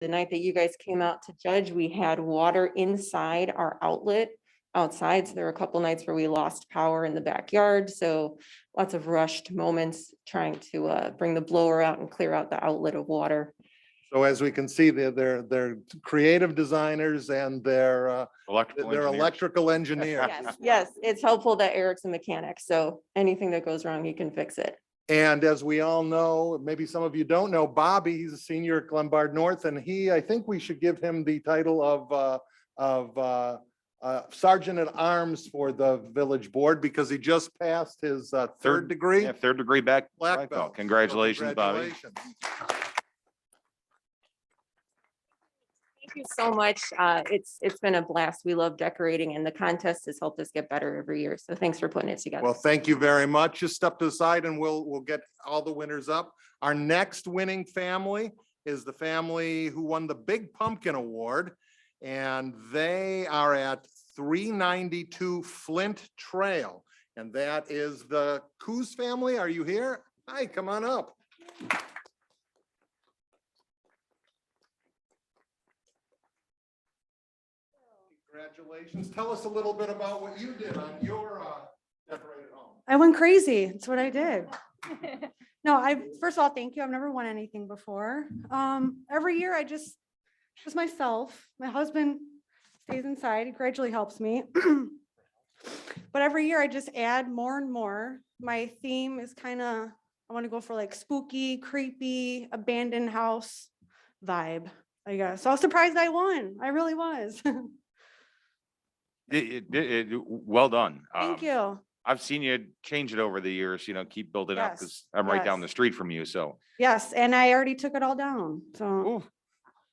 the night that you guys came out to judge, we had water inside our outlet outside. So there were a couple nights where we lost power in the backyard. So lots of rushed moments trying to bring the blower out and clear out the outlet of water. So as we can see, they're creative designers and they're electrical engineers. Yes, yes, it's helpful that Eric's a mechanic. So anything that goes wrong, he can fix it. And as we all know, maybe some of you don't know, Bobby, he's a senior at Glenbard North, and I think we should give him the title of Sergeant at Arms for the village board because he just passed his third degree. Yeah, third degree black belt. Congratulations, Bobby. Thank you so much. It's been a blast. We love decorating and the contest has helped us get better every year. So thanks for putting it together. Well, thank you very much. Just step to the side and we'll get all the winners up. Our next winning family is the family who won the Big Pumpkin Award. And they are at 392 Flint Trail. And that is the Coos family. Are you here? Hi, come on up. Congratulations. Tell us a little bit about what you did on your decorated home. I went crazy. That's what I did. No, first of all, thank you. I've never won anything before. Every year I just myself. My husband stays inside. He gradually helps me. But every year I just add more and more. My theme is I want to go for like spooky, creepy, abandoned house vibe, I guess. So I was surprised I won. I really was. Well done. Thank you. I've seen you change it over the years, keep building up because I'm right down the street from you. So yes, and I already took it all down. So ooh,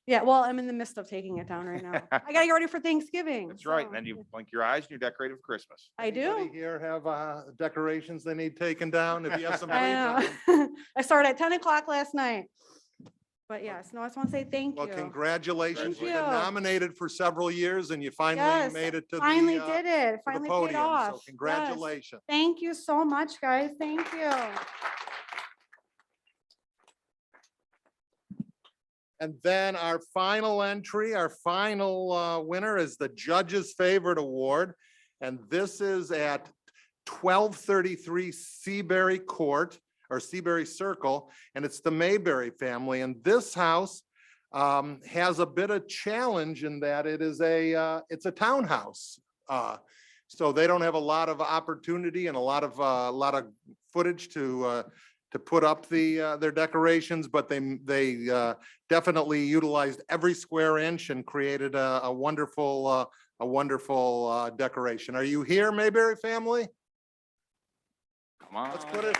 yeah, well, I'm in the midst of taking it down right now. I gotta get ready for Thanksgiving. that's right. so. And then you blink your eyes and you're decorated for Christmas. I do. Anybody here have decorations they need taken down? If you have some free I time. know. I started at 10 o'clock last night. But yes, no, I just want to say thank Well, you. congratulations. Thank You've been you. nominated for several years and you finally Yes, made it to finally the, did it. to the Finally podium. paid off. So Yes. congratulations. Thank you so much, guys. Thank you. And then our final entry, our final winner is the Judge's Favorite Award. And this is at 1233 Seabury Court or Seabury Circle, and it's the Mayberry family. And this house has a bit of challenge in that it's a townhouse. So they don't have a lot of opportunity and a lot of footage to put up their decorations, but they definitely utilized every square inch and created a wonderful decoration. Are you here, Mayberry family? Come on. Let's put it.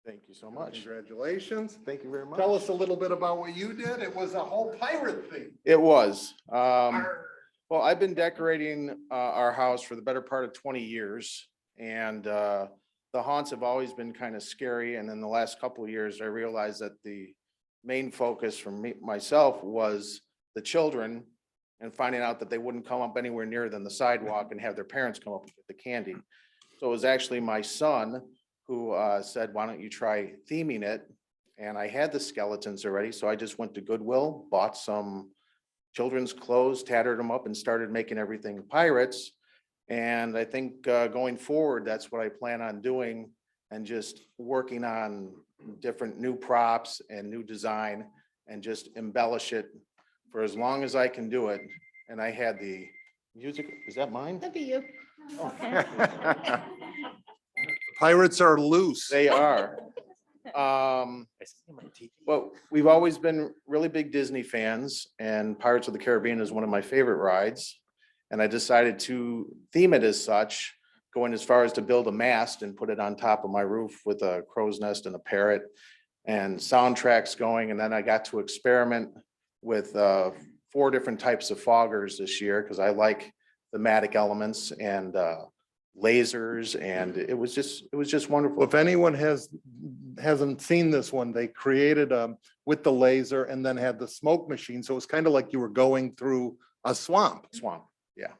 Thank you so much. Congratulations. Thank you very much. Tell us a little bit about what you did. It was a whole pirate theme. It was. Well, I've been decorating our house for the better part of 20 years. And the haunts have always been kind of scary. And in the last couple of years, I realized that the main focus for myself was the children and finding out that they wouldn't come up anywhere nearer than the sidewalk and have their parents come up and get the candy. So it was actually my son who said, why don't you try theming it? And I had the skeletons already. So I just went to Goodwill, bought some children's clothes, tattered them up and started making everything pirates. And I think going forward, that's what I plan on doing and just working on different new props and new design and just embellish it for as long as I can do it. And I had the music, is that mine? That'd be you. Pirates are loose. They are. Well, we've always been really big Disney fans and Pirates of the Caribbean is one of my favorite rides. And I decided to theme it as such, going as far as to build a mast and put it on top of my roof with a crow's nest and a parrot and soundtracks going. And then I got to experiment with 4 different types of foggers this year because I like thematic elements and lasers, and it was just wonderful. If anyone hasn't seen this one, they created with the laser and then had the smoke machine. So it was kind of like you were going through a swamp. Swamp, yeah.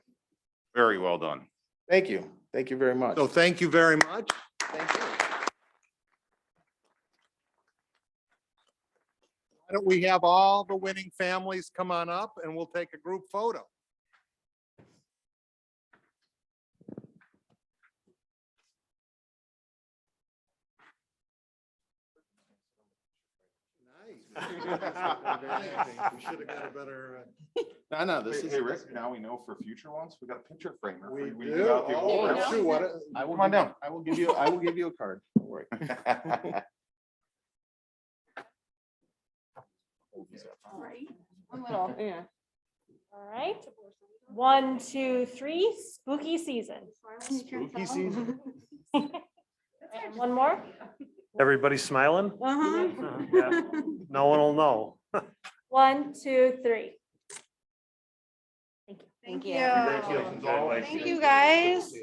Very well done. Thank you. Thank you very much. So thank you very much. Thank you. Why don't we have all the winning families come on up and we'll take a group photo. Nice. We should have got a better. No, this is. Hey, Rick, now we know for future ones, we got a picture framer. We We do. give out the Oh, award. shoot, what I will Come on down. I will give you a card. Don't worry. One little, yeah. All right. 1, 2, 3, spooky season. Spooky season. And one more. Everybody smiling? Uh-huh. Yeah. No one will know. 1, 2, 3. Thank you. Congratulations, all. Thank you, guys.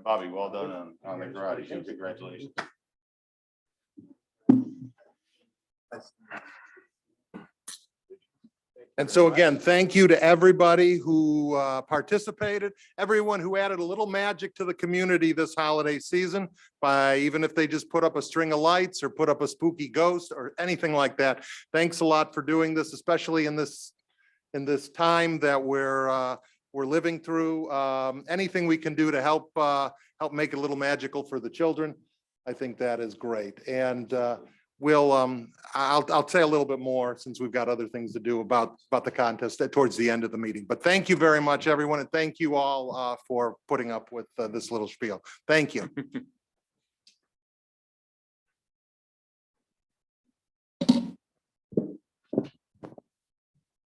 Bobby, well done on the garage. Congratulations. And so again, thank you to everybody who participated, everyone who added a little magic to the community this holiday season by even if they just put up a string of lights or put up a spooky ghost or anything like that. Thanks a lot for doing this, especially in this time that we're living through. Anything we can do to help make it a little magical for the children, I think that is great. And I'll say a little bit more since we've got other things to do about the contest towards the end of the meeting. But thank you very much, everyone, and thank you all for putting up with this little spiel. Thank you.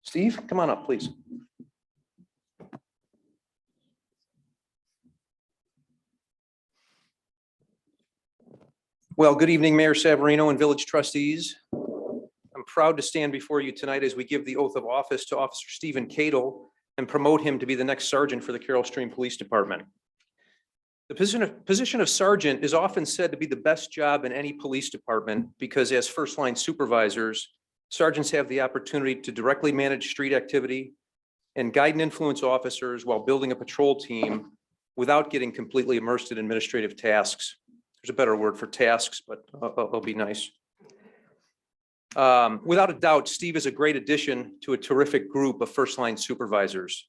Steve, come on up, please. Well, good evening, Mayor Savarino and village trustees. I'm proud to stand before you tonight as we give the oath of office to Officer Stephen Cadel and promote him to be the next sergeant for the Carroll Stream Police Department. The position of sergeant is often said to be the best job in any police department because as first-line supervisors, sergeants have the opportunity to directly manage street activity and guide and influence officers while building a patrol team without getting completely immersed in administrative tasks. There's a better word for tasks, but I'll be nice. Without a doubt, Steve is a great addition to a terrific group of first-line supervisors.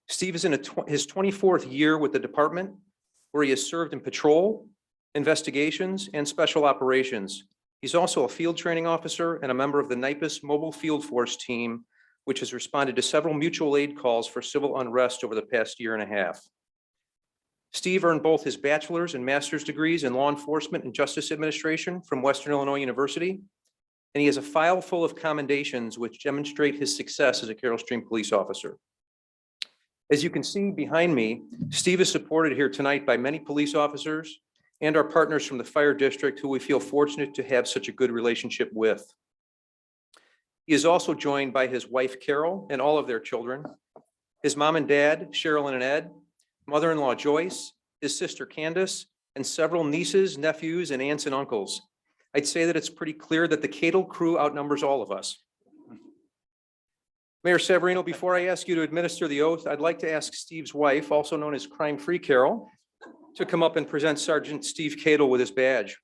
Steve is in his 24th year with the department, where he has served in patrol, investigations, and special operations. He's also a field training officer and a member of the NIPUS Mobile Field Force team, which has responded to several mutual aid calls for civil unrest over the past year and a half. Steve earned both his bachelor's and master's degrees in law enforcement and justice administration from Western Illinois University, and he has a file full of commendations which demonstrate his success as a Carroll Stream police officer. As you can see behind me, Steve is supported here tonight by many police officers and our partners from the fire district who we feel fortunate to have such a good relationship with. He is also joined by his wife, Carol, and all of their children, his mom and dad, Cheryl and Ed, mother-in-law, Joyce, his sister, Candace, and several nieces, nephews, and aunts and uncles. I'd say that it's pretty clear that the Cadel crew outnumbers all of us. Mayor Savarino, before I ask you to administer the oath, I'd like to ask Steve's wife, also known as Crime-Free Carol, to come up and present Sergeant Steve Cadel with his badge.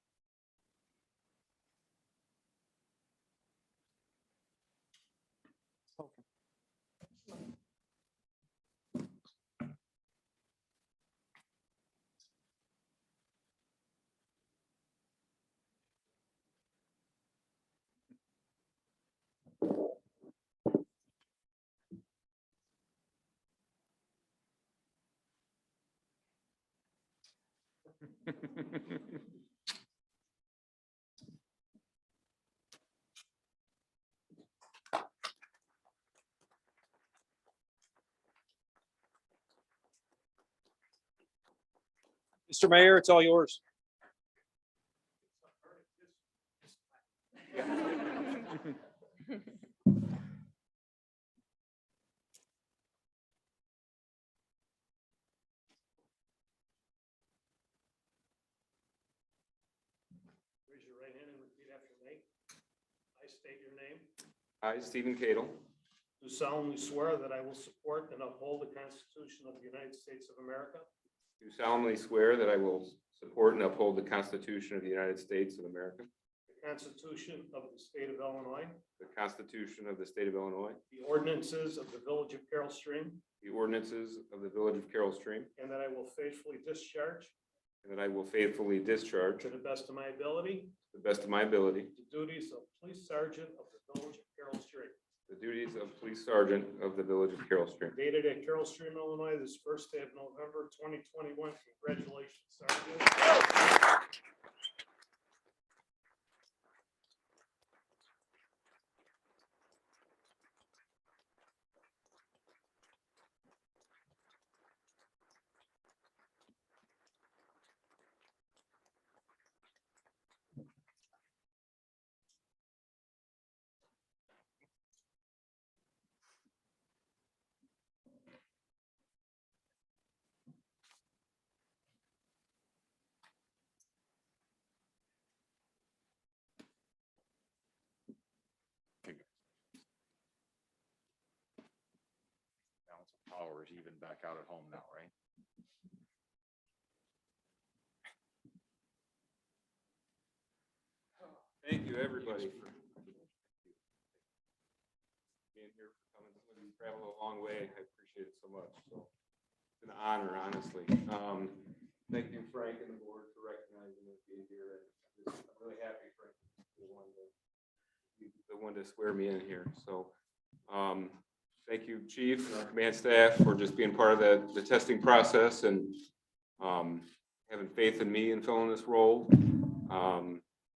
Mr. Mayor, it's all yours. Raise your right hand and repeat after me. I state your name. I, Stephen Cadel, Do solemnly swear that I will support and uphold the Constitution of the United States of America, do solemnly swear that I will support and uphold the Constitution of the United States of America, the Constitution of the State of Illinois, the Constitution of the State of Illinois, the ordinances of the Village of Carroll Stream, the ordinances of the Village of Carroll Stream, and that I will faithfully discharge, and that I will faithfully discharge, to the best of my ability, to the best of my ability, the duties of Police Sergeant of the Village of Carroll Stream. the duties of Police Sergeant of the Village of Carroll Stream. Dated at Carroll Stream, Illinois, this first day of November 2021. Congratulations, Sergeant. Balance of power is even back out at home now, right? Thank you, everybody, for being here, for coming. Some of you traveled a long way. I appreciate it so much. So it's an honor, honestly. Thank you, Frank and the board, for recognizing us being here. I'm really happy Frank is the one to swear me in here. So thank you, Chief and our command staff, for just being part of the testing process and having faith in me and filling this role.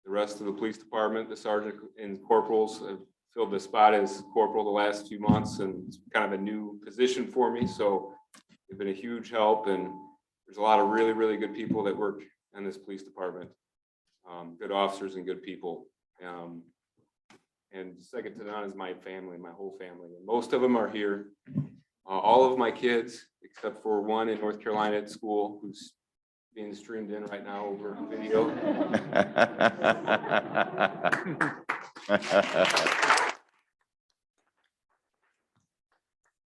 The rest of the police department, the sergeant and corporals have filled the spot as corporal the last few months, and it's kind of a new position for me. So they've been a huge help, and there's a lot of really, really good people that work in this police department. Good officers and good people. And second to none is my family, my whole family. And most of them are here. All of my kids, except for one in North Carolina at school, who's being streamed in right now over video. I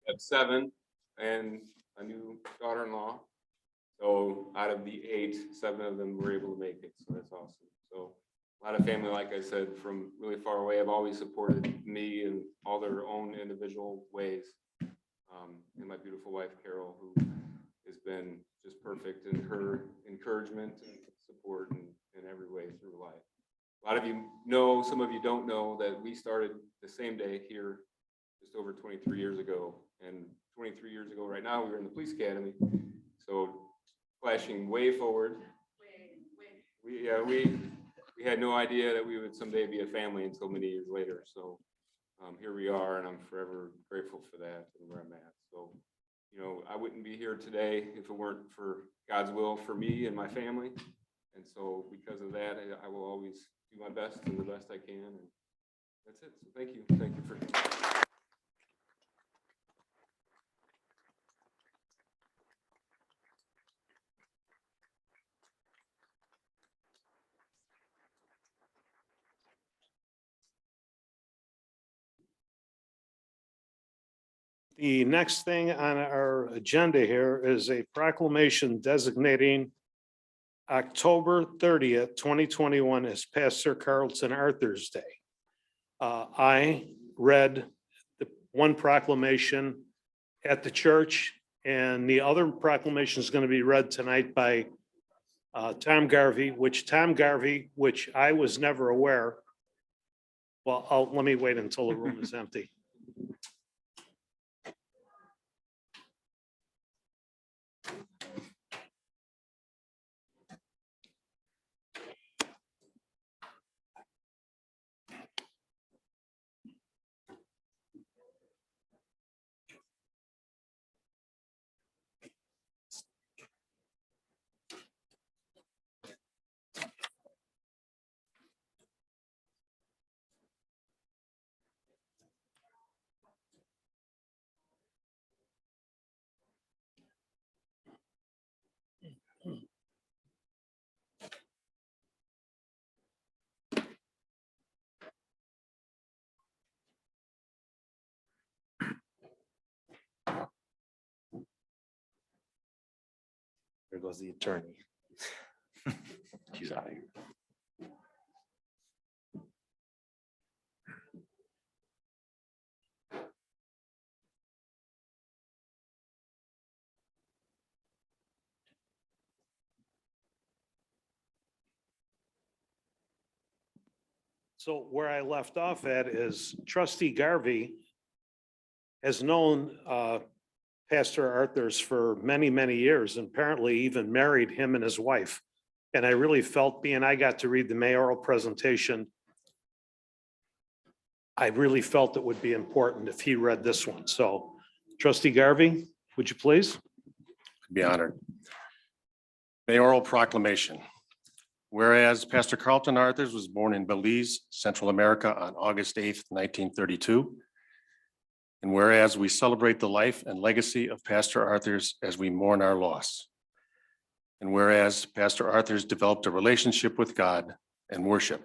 have 7 and a new daughter-in-law. So out of the 8, 7 of them were able to make it. So that's awesome. So a lot of family, like I said, from really far away, have always supported me in all their own individual ways. And my beautiful wife, Carol, who has been just perfect in her encouragement and support in every way through life. A lot of you know, some of you don't know, that we started the same day here just over 23 years ago. And 23 years ago right now, we were in the police academy. So flashing way forward. We had no idea that we would someday be a family until many years later. So here we are, and I'm forever grateful for that and where I'm at. So, you know, I wouldn't be here today if it weren't for God's will for me and my family. And so because of that, I will always do my best and the best I can. And that's it. So thank you. Thank you for. The next thing on our agenda here is a proclamation designating October 30th, 2021 as Pastor Carlton Arthur's Day. I read the one proclamation at the church, and the other proclamation is going to be read tonight by Tom Garvey, which I was never aware. Well, let me wait until the room is empty. goes the attorney. She's out of here. So where I left off at is trustee Garvey has known Pastor Arthurs for many, many years, and apparently even married him and his wife. And I really felt, being I got to read the mayoral presentation, I really felt it would be important if he read this one. So trustee Garvey, would you please? Be honored. Mayoral Proclamation. Whereas Pastor Carlton Arthurs was born in Belize, Central America on August 8th, 1932. And whereas we celebrate the life and legacy of Pastor Arthurs as we mourn our loss. And whereas Pastor Arthurs developed a relationship with God and worship,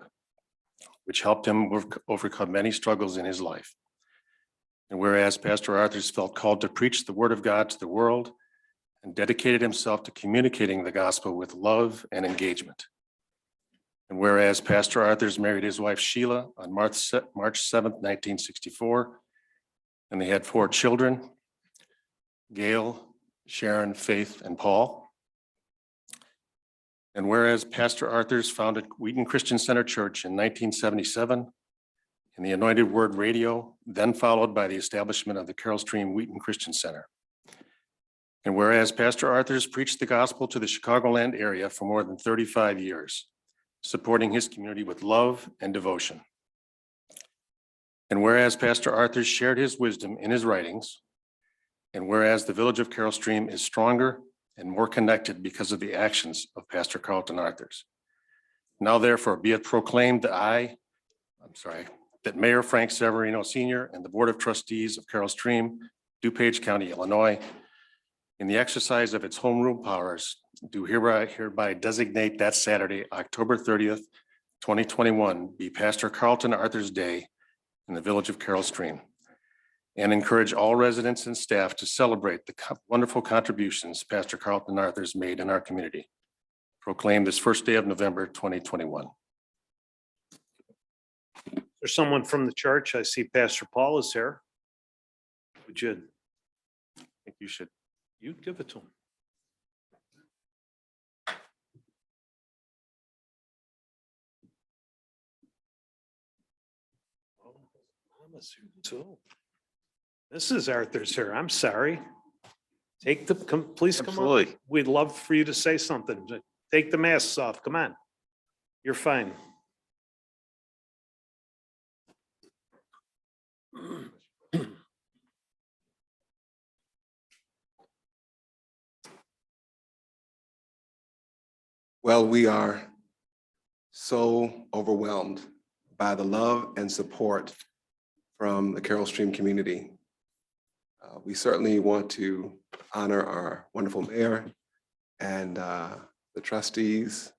which helped him overcome many struggles in his life. And whereas Pastor Arthurs felt called to preach the word of God to the world and dedicated himself to communicating the gospel with love and engagement. And whereas Pastor Arthurs married his wife Sheila on March 7th, 1964, and they had 4 children, Gail, Sharon, Faith, and Paul. And whereas Pastor Arthurs founded Wheaton Christian Center Church in 1977, and the Anointed Word Radio, then followed by the establishment of the Carroll Stream Wheaton Christian Center. And whereas Pastor Arthurs preached the gospel to the Chicagoland area for more than 35 years, supporting his community with love and devotion. And whereas Pastor Arthurs shared his wisdom in his writings, and whereas the village of Carroll Stream is stronger and more connected because of the actions of Pastor Carlton Arthurs. Now therefore be it proclaimed that that Mayor Frank Severino Sr. and the Board of Trustees of Carroll Stream, Dupage County, Illinois, in the exercise of its home rule powers, do hereby designate that Saturday, October 30th, 2021, be Pastor Carlton Arthurs Day in the village of Carroll Stream, and encourage all residents and staff to celebrate the wonderful contributions Pastor Carlton Arthurs made in our community. Proclaimed this first day of November, 2021. There's someone from the church. I see Pastor Paul is here. Would you? I think you'd give it to him. Oh, Mama's here too. Mrs. Arthur's here. I'm sorry. Please come on. Absolutely. We'd love for you to say something. Take the masks off. Come on. You're fine. Well, we are so overwhelmed by the love and support from the Carroll Stream community. We certainly want to honor our wonderful mayor and the trustees.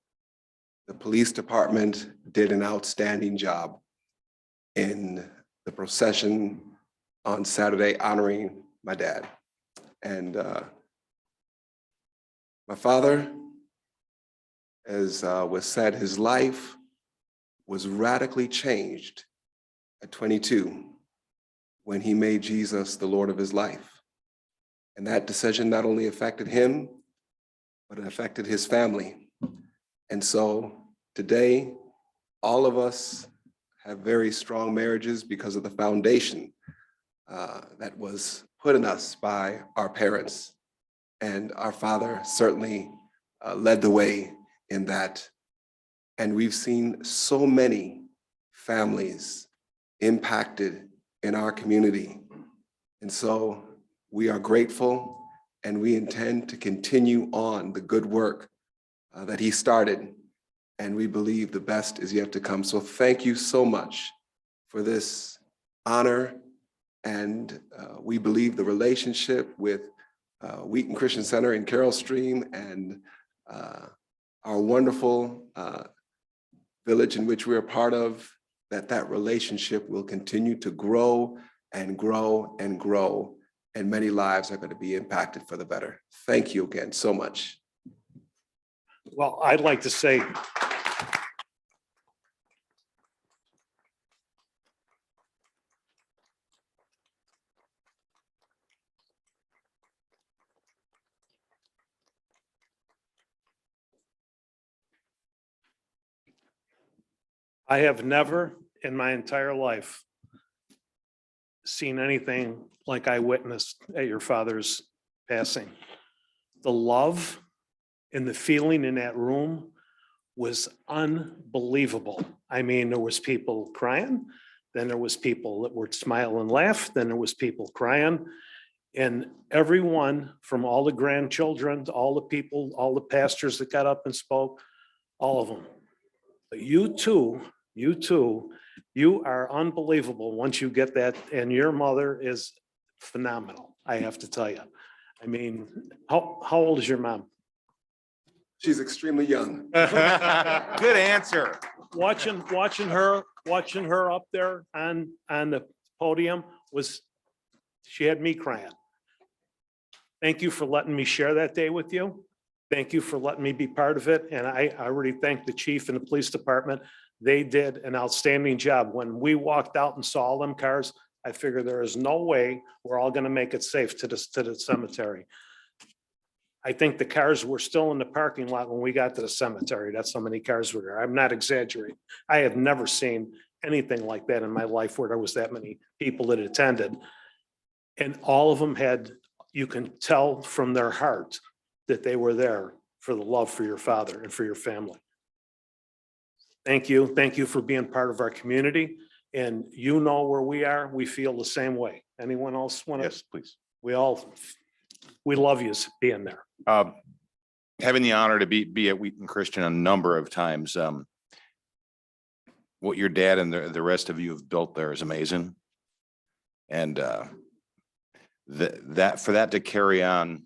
The police department did an outstanding job in the procession on Saturday honoring my dad. And my father, as was said, his life was radically changed at 22 when he made Jesus the Lord of his life. And that decision not only affected him, but it affected his family. And so today, all of us have very strong marriages because of the foundation that was put in us by our parents. And our father certainly led the way in that. And we've seen so many families impacted in our community. And so we are grateful and we intend to continue on the good work that he started. And we believe the best is yet to come. So thank you so much for this honor. And we believe the relationship with Wheaton Christian Center in Carroll Stream and our wonderful village in which we're a part of, that relationship will continue to grow and grow and grow. And many lives are going to be impacted for the better. Thank you again so much. Well, I'd like to say, I have never in my entire life seen anything like I witnessed at your father's passing. The love and the feeling in that room was unbelievable. I mean, there was people crying, then there was people that would smile and laugh, then there was people crying. And everyone from all the grandchildren to all the people, all the pastors that got up and spoke, all of them. But you two, you are unbelievable once you get that, and your mother is phenomenal, I have to tell you. I mean, how old is your mom? She's extremely young. Good answer. Watching her up there on the podium she had me crying. Thank you for letting me share that day with you. Thank you for letting me be part of it. And I already thank the chief and the police department. They did an outstanding job. When we walked out and saw all them cars, I figured there is no way we're all gonna make it safe to the cemetery. I think the cars were still in the parking lot when we got to the cemetery. That's how many cars were there. I'm not exaggerating. I have never seen anything like that in my life where there was that many people that attended. And all of them had, you can tell from their heart that they were there for the love for your father and for your family. Thank you. Thank you for being part of our community. And you know where we are. We feel the same way. Anyone else want to? Yes, please. We love you being there. Having the honor to be at Wheaton Christian a number of times. What your dad and the rest of you have built there is amazing. And for that to carry on,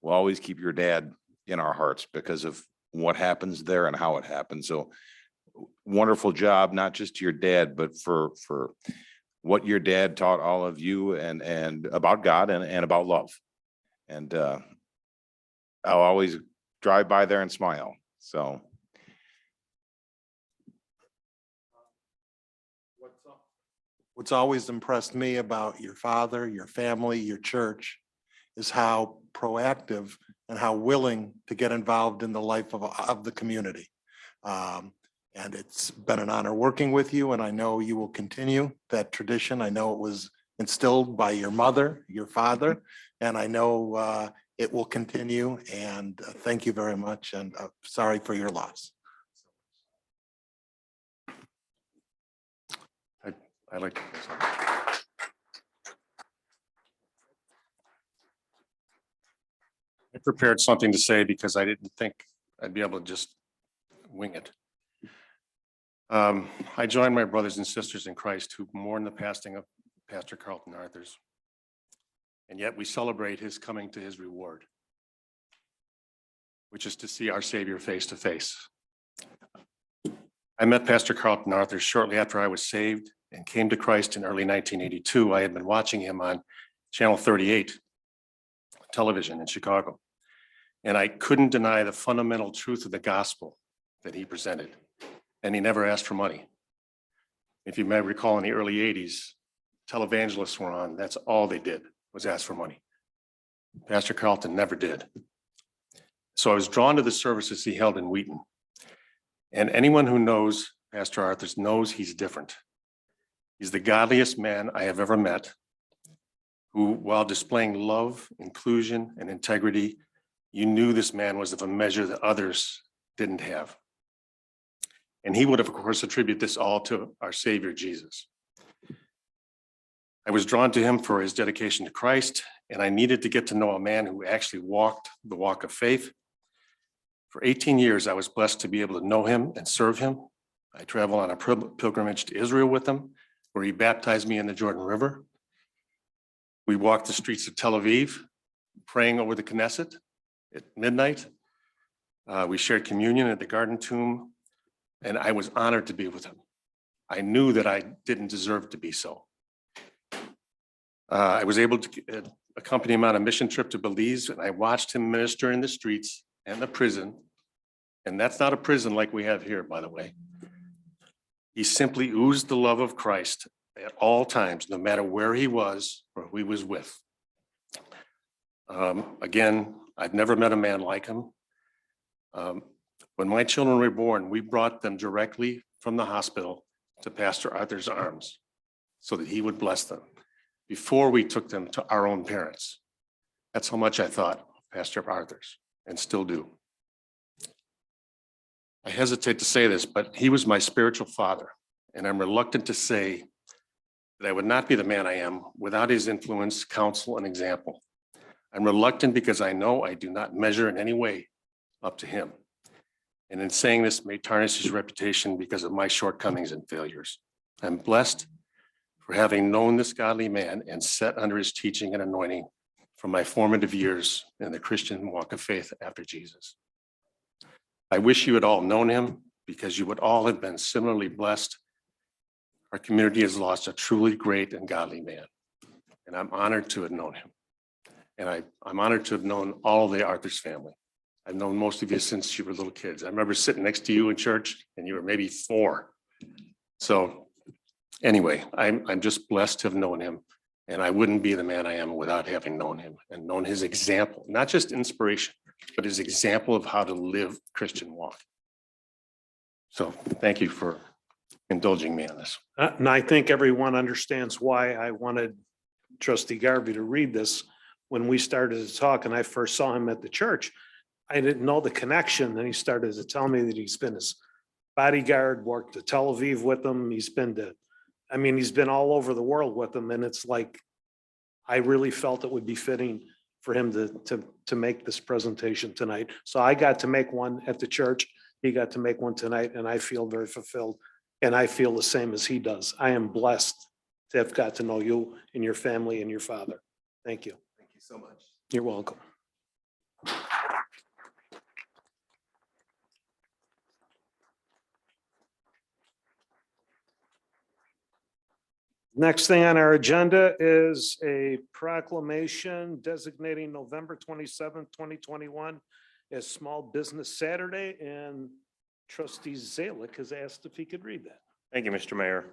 we'll always keep your dad in our hearts because of what happens there and how it happens. So wonderful job, not just to your dad, but for what your dad taught all of you and about God and about love. And I'll always drive by there and smile. So. What's always impressed me about your father, your family, your church is how proactive and how willing to get involved in the life of the community. And it's been an honor working with you, and I know you will continue that tradition. I know it was instilled by your mother, your father, and I know it will continue. And thank you very much, and sorry for your loss. I like to. I prepared something to say because I didn't think I'd be able to just wing it. I join my brothers and sisters in Christ who mourn the passing of Pastor Carlton Arthurs. And yet we celebrate his coming to his reward, which is to see our Savior face to face. I met Pastor Carlton Arthurs shortly after I was saved and came to Christ in early 1982. I had been watching him on Channel 38 television in Chicago. And I couldn't deny the fundamental truth of the gospel that he presented. And he never asked for money. If you may recall, in the early 80s, televangelists were on. That's all they did was ask for money. Pastor Carlton never did. So I was drawn to the services he held in Wheaton. And anyone who knows Pastor Arthurs knows he's different. He's the godliest man I have ever met, who, while displaying love, inclusion, and integrity, you knew this man was of a measure that others didn't have. And he would, of course, attribute this all to our Savior, Jesus. I was drawn to him for his dedication to Christ, and I needed to get to know a man who actually walked the walk of faith. For 18 years, I was blessed to be able to know him and serve him. I traveled on a pilgrimage to Israel with him, where he baptized me in the Jordan River. We walked the streets of Tel Aviv, praying over the Knesset at midnight. We shared communion at the Garden Tomb, and I was honored to be with him. I knew that I didn't deserve to be so. I was able to accompany him on a mission trip to Belize, and I watched him minister in the streets and the prison And that's not a prison like we have here, by the way. He simply oozed the love of Christ at all times, no matter where he was or who he was with. Again, I've never met a man like him. When my children were born, we brought them directly from the hospital to Pastor Arthur's arms so that he would bless them before we took them to our own parents. That's how much I thought of Pastor Arthur's and still do. I hesitate to say this, but he was my spiritual father, and I'm reluctant to say that I would not be the man I am without his influence, counsel, and example. I'm reluctant because I know I do not measure in any way up to him. And in saying this may tarnish his reputation because of my shortcomings and failures. I'm blessed for having known this godly man and set under his teaching and anointing from my formative years in the Christian walk of faith after Jesus. I wish you had all known him because you would all have been similarly blessed. Our community has lost a truly great and godly man, and I'm honored to have known him. And I'm honored to have known all of the Arthur's family. I've known most of you since you were little kids. I remember sitting next to you in church and you were maybe 4. So anyway, I'm just blessed to have known him, and I wouldn't be the man I am without having known him and known his example, not just inspiration, but his example of how to live Christian walk. So thank you for indulging me on this. And I think everyone understands why I wanted Trustee Garvey to read this. When we started to talk and I first saw him at the church, I didn't know the connection. Then he started to tell me that he's been his bodyguard, worked to Tel Aviv with him. He's been all over the world with him. And it's like, I really felt it would be fitting for him to make this presentation tonight. So I got to make one at the church. He got to make one tonight, and I feel very fulfilled. And I feel the same as he does. I am blessed to have got to know you and your family and your father. Thank you. Thank you so much. You're welcome. Next thing on our agenda is a proclamation designating November 27th, 2021 as Small Business Saturday, and Trustee Zalick has asked if he could read that. Thank you, Mr. Mayor.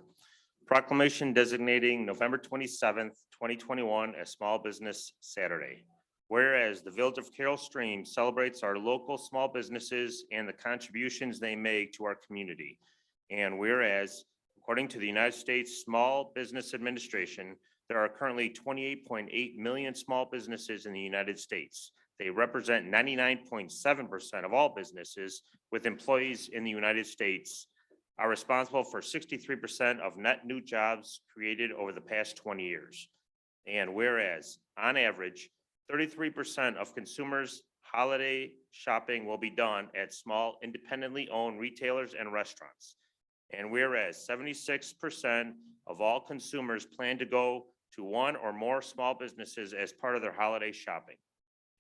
Proclamation designating November 27th, 2021 as Small Business Saturday. Whereas the Village of Carroll Stream celebrates our local small businesses and the contributions they make to our community. And whereas, according to the United States Small Business Administration, there are currently 28.8 million small businesses in the United States. They represent 99.7% of all businesses, with employees in the United States are responsible for 63% of net new jobs created over the past 20 years. And whereas, on average, 33% of consumers' holiday shopping will be done at small independently owned retailers and restaurants. And whereas 76% of all consumers plan to go to one or more small businesses as part of their holiday shopping.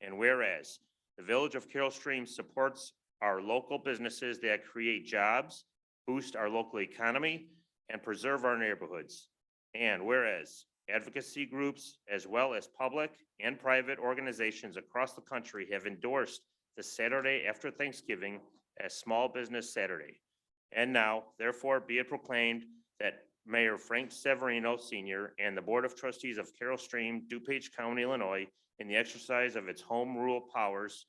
And whereas the Village of Carroll Stream supports our local businesses that create jobs, boost our local economy, and preserve our neighborhoods. And whereas advocacy groups, as well as public and private organizations across the country, have endorsed the Saturday after Thanksgiving as Small Business Saturday. And now, therefore, be it proclaimed that Mayor Frank Severino Sr. and the Board of Trustees of Carroll Stream, Dupage County, Illinois, in the exercise of its home rule powers,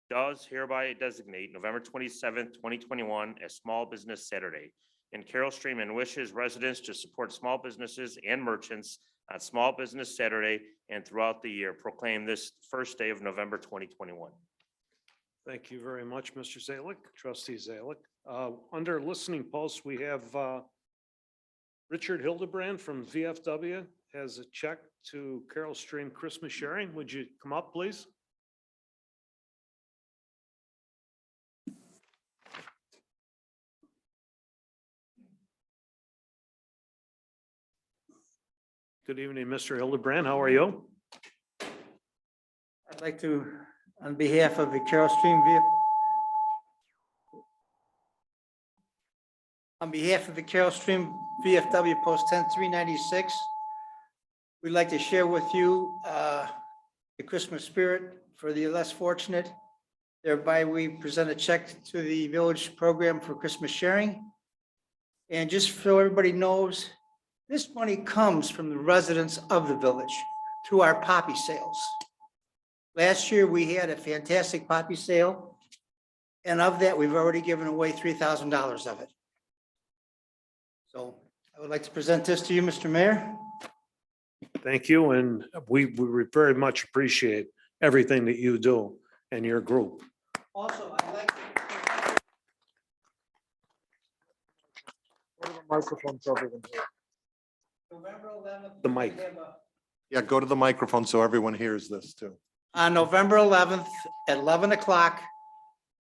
does hereby designate November 27th, 2021 as Small Business Saturday in Carroll Stream, and wishes residents to support small businesses and merchants on Small Business Saturday and throughout the year. Proclaim this first day of November 2021. Thank you very much, Mr. Zalick, Trustee Zalick. Under listening posts, we have Richard Hildebrand from VFW has a check to Carroll Stream Christmas Sharing. Would you come up, please? Good evening, Mr. Hildebrand. How are you? I'd like to, on behalf of the Carroll Stream VFW Post 10396, we'd like to share with you the Christmas spirit for the less fortunate Thereby, we present a check to the village program for Christmas sharing. And just so everybody knows, this money comes from the residents of the village through our poppy sales. Last year, we had a fantastic poppy sale. And of that, we've already given away $3,000 of it. So I would like to present this to you, Mr. Mayor. Thank you, and we very much appreciate everything that you do and your group. Also, I'd like to. Microphone so everyone hears. November 11th. The mic. we have a- Yeah, go to the microphone so everyone hears this too. On November 11th at 11 o'clock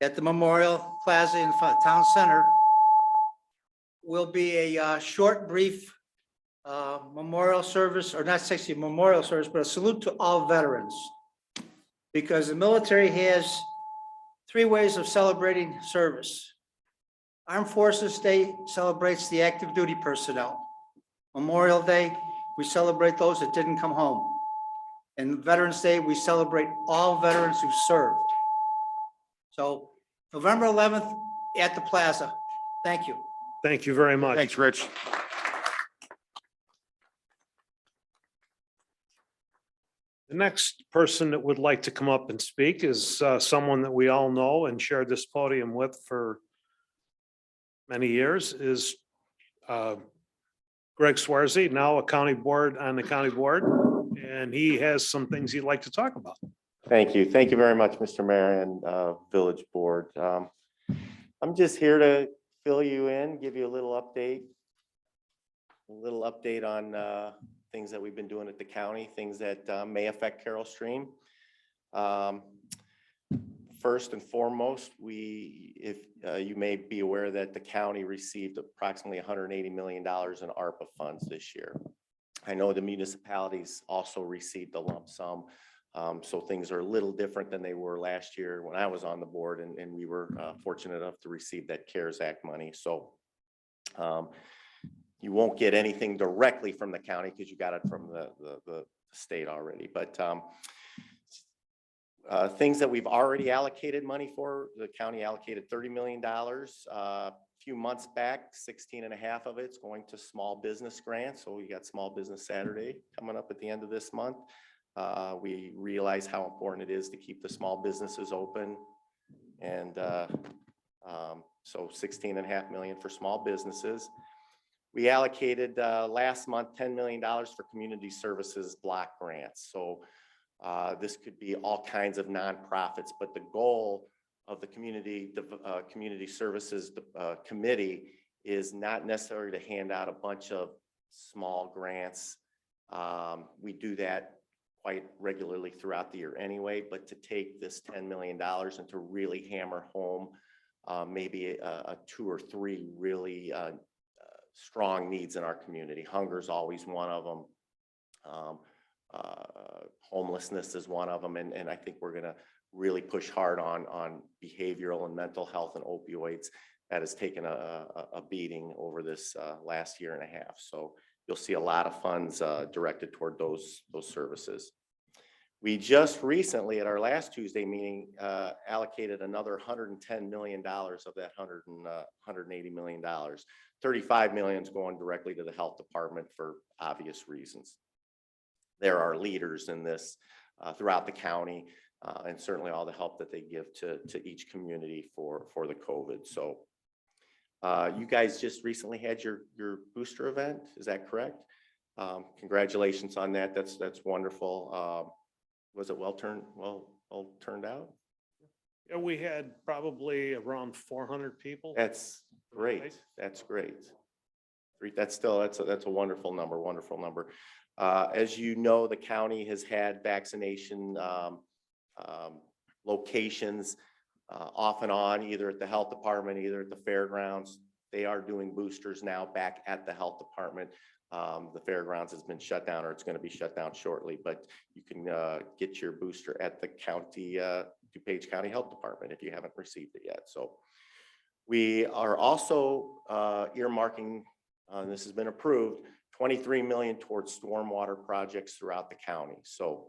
at the Memorial Plaza in front of Town Center will be a short, brief memorial service, or not sexy memorial service, but a salute to all veterans. Because the military has 3 ways of celebrating service. Armed Forces Day celebrates the active duty personnel. Memorial Day, we celebrate those that didn't come home. And Veterans Day, we celebrate all veterans who served. So November 11th at the plaza. Thank you. Thank you very much. Thanks, Rich. The next person that would like to come up and speak is someone that we all know and shared this podium with for many years, is Greg Swarzy, now a county board on the county board, and he has some things he'd like to talk about. Thank you. Thank you very much, Mr. Mayor and Village Board. I'm just here to fill you in, give you a little update on things that we've been doing at the county, things that may affect Carroll Stream. First and foremost, you may be aware that the county received approximately $180 million in ARPA funds this year. I know the municipalities also received a lump sum. So things are a little different than they were last year when I was on the board, and we were fortunate enough to receive that CARES Act money. So you won't get anything directly from the county because you got it from the state already. But things that we've already allocated money for, the county allocated $30 million. A few months back, 16.5 of it's going to small business grants. So we got Small Business Saturday coming up at the end of this month. We realize how important it is to keep the small businesses open. And so $16.5 million for small businesses. We allocated last month $10 million for community services block grants. So this could be all kinds of nonprofits, but the goal of the community services committee is not necessarily to hand out a bunch of small grants. We do that quite regularly throughout the year anyway, but to take this $10 million and to really hammer home maybe a 2 or 3 really strong needs in our community. Hunger is always one of them. Homelessness is one of them. And I think we're gonna really push hard on behavioral and mental health and opioids. That has taken a beating over this last year and a half. So you'll see a lot of funds directed toward those services. We just recently, at our last Tuesday meeting, allocated another $110 million of that $180 million. $35 million is going directly to the health department for obvious reasons. There are leaders in this throughout the county, and certainly all the help that they give to each community for the COVID. So you guys just recently had your booster event, is that correct? Congratulations on that. That's wonderful. Was it well turned out? Yeah, we had probably around 400 people. That's great. That's great. That's a wonderful number. As you know, the county has had vaccination locations off and on, either at the health department, either at the fairgrounds. They are doing boosters now back at the health department. The fairgrounds has been shut down, or it's going to be shut down shortly, but you can get your booster at the county, Dupage County Health Department if you haven't received it yet. So we are also earmarking, this has been approved, $23 million towards stormwater projects throughout the county. So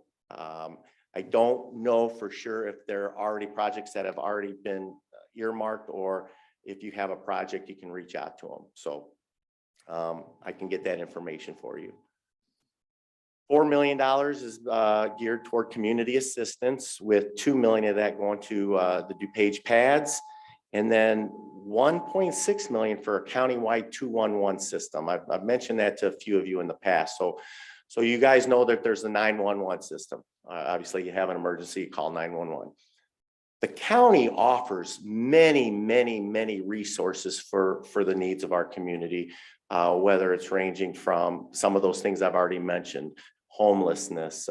I don't know for sure if there are already projects that have already been earmarked, or if you have a project, you can reach out to them. So I can get that information for you. $4 million is geared toward community assistance, with $2 million of that going to the Dupage pads, and then $1.6 million for a countywide 211 system. I've mentioned that to a few of you in the past. So you guys know that there's the 911 system. Obviously, you have an emergency, call 911. The county offers many, many, many resources for the needs of our community, whether it's ranging from some of those things I've already mentioned, homelessness,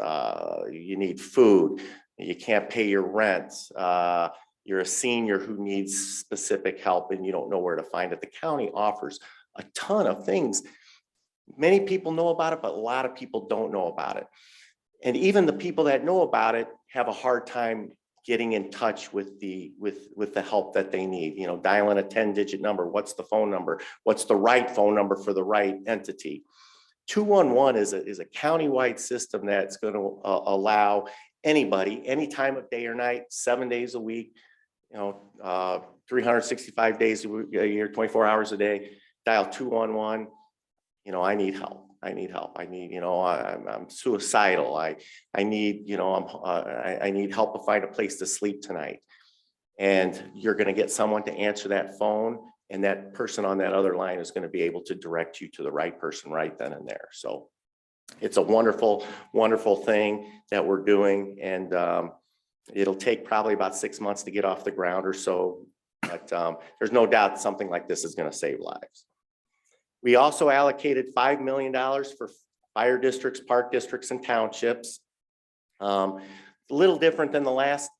you need food, you can't pay your rent, you're a senior who needs specific help and you don't know where to find it. The county offers a ton of things. Many people know about it, but a lot of people don't know about it. And even the people that know about it have a hard time getting in touch with the help that they need. You know, dialing a 10-digit number. What's the phone number? What's the right phone number for the right entity? 211 is a countywide system that's going to allow anybody, any time of day or night, 7 days a week, 365 days a year, 24 hours a day, dial 211. I need help. I need help. I need, I'm suicidal. I need, I need help to find a place to sleep tonight. And you're going to get someone to answer that phone, and that person on that other line is going to be able to direct you to the right person right then and there. So it's a wonderful, wonderful thing that we're doing. And it'll take probably about 6 months to get off the ground or so. But there's no doubt something like this is going to save lives. We also allocated $5 million for fire districts, park districts, and townships. A little different than the last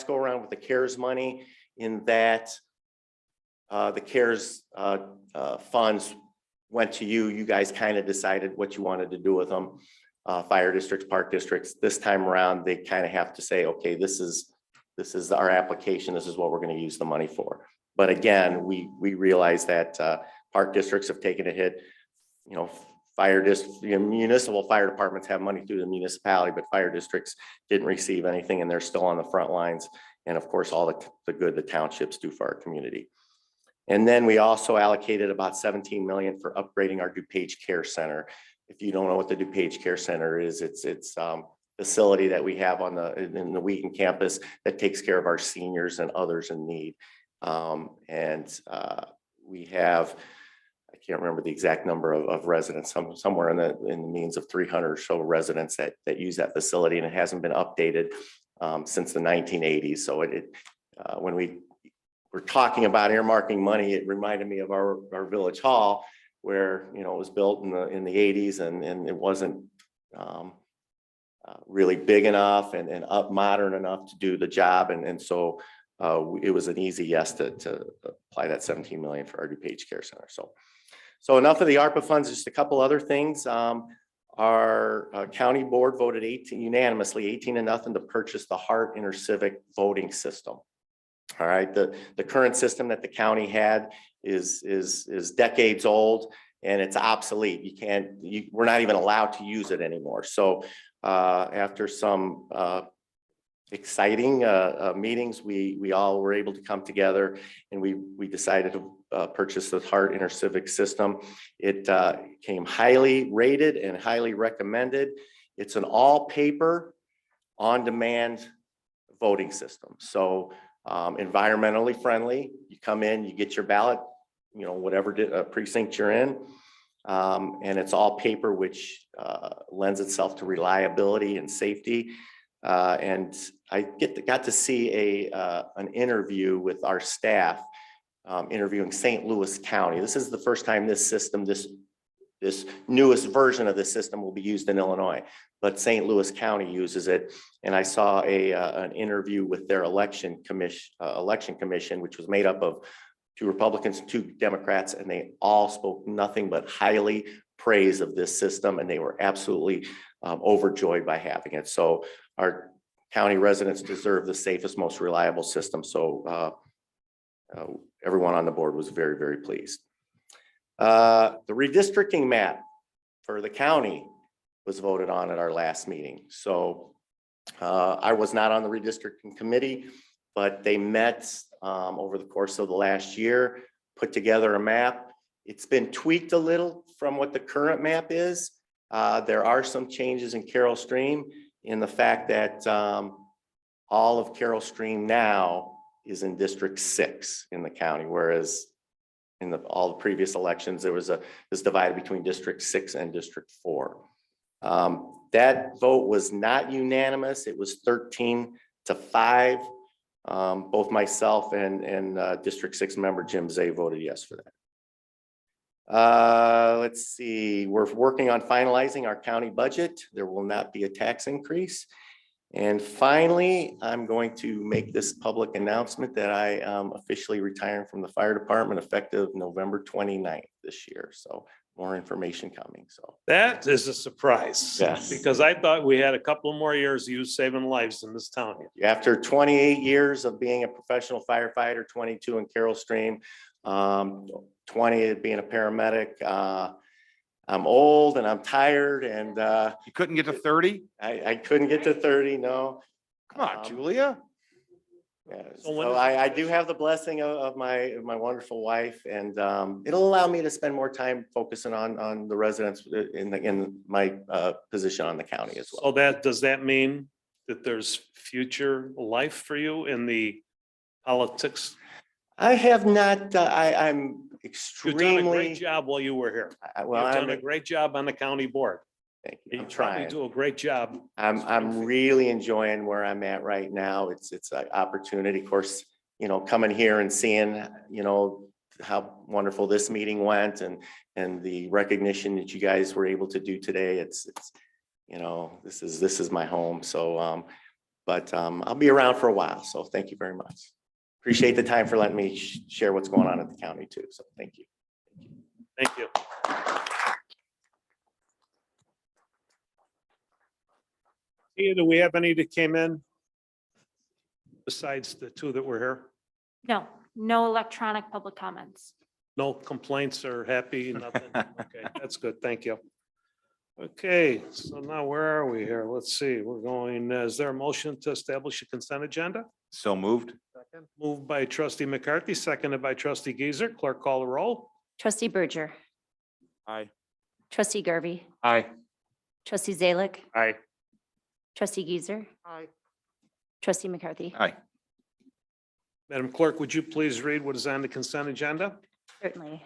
go around with the CARES money, in that the CARES funds went to you. You guys kind of decided what you wanted to do with them. Fire districts, park districts. This time around, they kind of have to say, okay, this is our application. This is what we're going to use the money for. But again, we realize that park districts have taken a hit. Municipal fire departments have money through the municipality, but fire districts didn't receive anything, and they're still on the front lines. And of course, all the good the townships do for our community. And then we also allocated about $17 million for upgrading our Dupage Care Center. If you don't know what the Dupage Care Center is, it's facility that we have in the Wheaton campus that takes care of our seniors and others in need. We have, I can't remember the exact number of residents, somewhere in the means of 300 or so residents that use that facility, and it hasn't been updated since the 1980s. So when we were talking about earmarking money, it reminded me of our village hall, where it was built in the 80s, and it wasn't really big enough and up modern enough to do the job, and so it was an easy yes to apply that $17 million for our Dupage Care Center. So enough of the ARPA funds. Just a couple other things. Our county board voted unanimously 18-0 to purchase the Hart Intercivic voting system. All right, the current system that the county had is decades old, and it's obsolete. We're not even allowed to use it anymore. So after some exciting meetings, we all were able to come together, and we decided to purchase the Hart Intercivic system. It came highly rated and highly recommended. It's an all paper, on-demand voting system. So environmentally friendly. You come in, you get your ballot, whatever precinct you're in, and it's all paper, which lends itself to reliability and safety. And I got to see an interview with our staff interviewing St. Louis County. This is the first time this system, this newest version of the system, will be used in Illinois, but St. Louis County uses it. And I saw an interview with their election commission, which was made up of 2 Republicans and 2 Democrats, and they all spoke nothing but highly praise of this system, and they were absolutely overjoyed by having it. So our county residents deserve the safest, most reliable system. So everyone on the board was very, very pleased. The redistricting map for the county was voted on at our last meeting. So I was not on the redistricting committee, but they met over the course of the last year, put together a map. It's been tweaked a little from what the current map is. There are some changes in Carroll Stream in the fact that all of Carroll Stream now is in District 6 in the county, whereas in all the previous elections, it was divided between District 6 and District 4. That vote was not unanimous. It was 13-5. Both myself and District 6 member Jim Zay voted yes for that. Let's see, we're working on finalizing our county budget. There will not be a tax increase. And finally, I'm going to make this public announcement that I am officially retiring from the fire department effective November 29th this year. So more information coming. So That is a surprise. Yes. Because I thought we had a couple more years of you saving lives in this town. after 28 years of being a professional firefighter, 22 in Carroll Stream, 20 being a paramedic, I'm old and I'm tired and You couldn't get to 30? I couldn't get to 30, no. Come on, Julia. Yeah, So when so is I do have the blessing of my wonderful wife, and it'll allow me to spend more time focusing on the residents in my position on the county as well. So does that mean that there's future life for you in the politics? I have not, I'm You've done a extremely, great job while you were here. well, You've done a I'm, great job on the county board. thank you. You I'm probably trying. do a great job. I'm really enjoying where I'm at right now. It's an opportunity, of course, coming here and seeing, how wonderful this meeting went and the recognition that you guys were able to do today. It's this is my home. So, but I'll be around for a while. So thank you very much. Appreciate the time for letting me share what's going on at the county too. So thank you. Thank you. Tia, do we have any that came in besides the two that were here? No, no electronic public comments. No complaints or happy, nothing? Okay, that's good. Thank you. Okay, so now where are we here? Let's see, we're going, is there a motion to establish a consent agenda? So moved. Moved by trustee McCarthy, seconded by trustee Geezer. Clerk call the roll. Trustee Berger, Aye. trustee Garvey, Aye. trustee Zalick, Aye. trustee Geezer, Aye. trustee McCarthy. Aye. Madam Clerk, would you please read what is on the consent agenda? Certainly.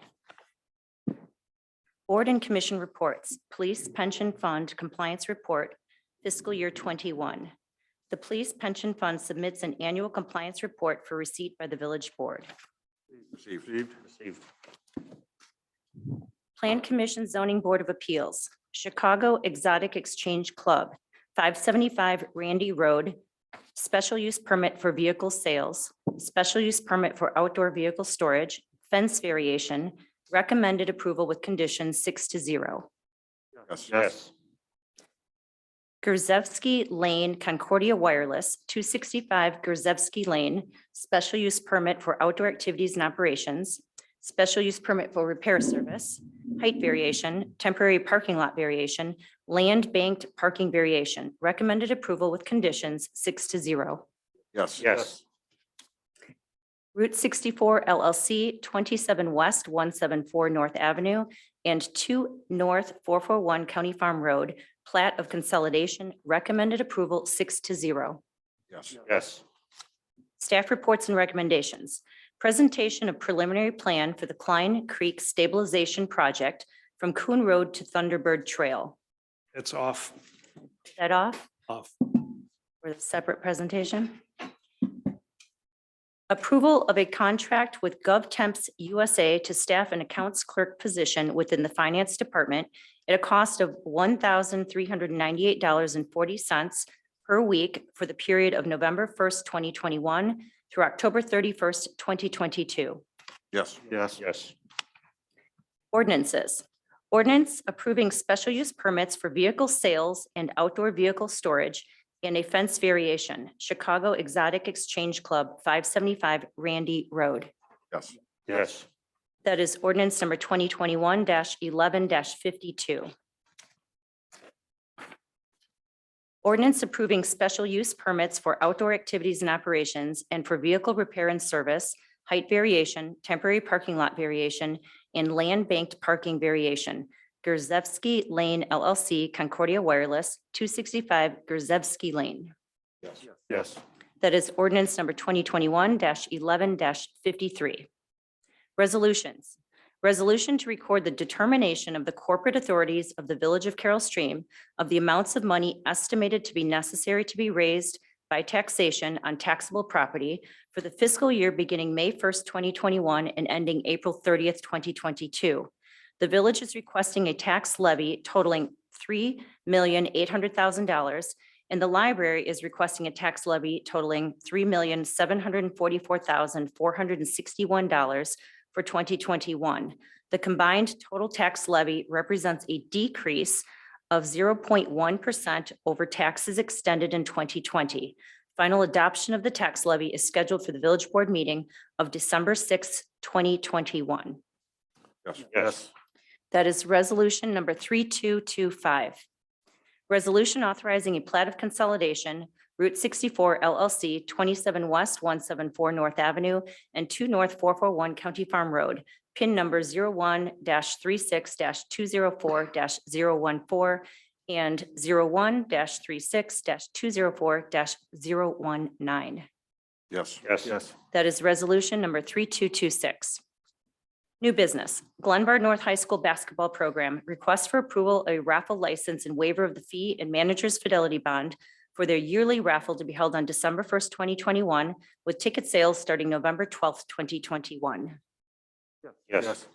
Board and commission reports, Police Pension Fund Compliance Report, fiscal year 21. The Police Pension Fund submits an annual compliance report for receipt by the village board. Received. Received. Plan Commission Zoning Board of Appeals, Chicago Exotic Exchange Club, 575 Randy Road, special use permit for vehicle sales, special use permit for outdoor vehicle storage, fence variation, recommended approval with conditions 6-0. Yes. Yes. Gurzewski Lane Concordia Wireless, 265 Gurzewski Lane, special use permit for outdoor activities and operations, special use permit for repair service, height variation, temporary parking lot variation, land banked parking variation, recommended approval with conditions 6-0. Yes. Yes. Route 64 LLC, 27 West 174 North Avenue and 2 North 441 County Farm Road, plat of consolidation, recommended approval 6-0. Yes. Yes. Staff reports and recommendations. Presentation of preliminary plan for the Klein Creek Stabilization Project from Coon Road to Thunderbird Trail. It's off. Is that off Off. for the separate presentation? Approval of a contract with GovTemps USA to staff an accounts clerk position within the finance department at a cost of $1,398.40 per week for the period of November 1st, 2021 through October 31st, 2022. Yes. Yes. Yes. Ordinances. Ordinance approving special use permits for vehicle sales and outdoor vehicle storage and a fence variation, Chicago Exotic Exchange Club, 575 Randy Road. Yes. Yes. That is ordinance number 2021-11-52. Ordinance approving special use permits for outdoor activities and operations and for vehicle repair and service, height variation, temporary parking lot variation, and land banked parking variation. Grzewski Lane LLC, Concordia Wireless, 265 Grzewski Lane. Yes. That is ordinance number 2021-11-53. Resolutions. Resolution to record the determination of the corporate authorities of the Village of Carroll Stream of the amounts of money estimated to be necessary to be raised by taxation on taxable property for the fiscal year beginning May 1st, 2021 and ending April 30th, 2022. The village is requesting a tax levy totaling $3,800,000, and the library is requesting a tax levy totaling $3,744,461 for 2021. The combined total tax levy represents a decrease of 0.1% over taxes extended in 2020. Final adoption of the tax levy is scheduled for the village board meeting of December 6th, 2021. Yes. That is resolution number 3225. Resolution authorizing a plat of consolidation, Route 64 LLC, 27 West 174 North Avenue and 2 North 441 County Farm Road, PIN number 01-36-204-014 and 01-36-204-019. Yes. Yes. That is resolution number 3226. New business, Glenbard North High School basketball program, request for approval, a raffle license and waiver of the fee and manager's fidelity bond for their yearly raffle to be held on December 1st, 2021, with ticket sales starting November 12th, 2021. Yes.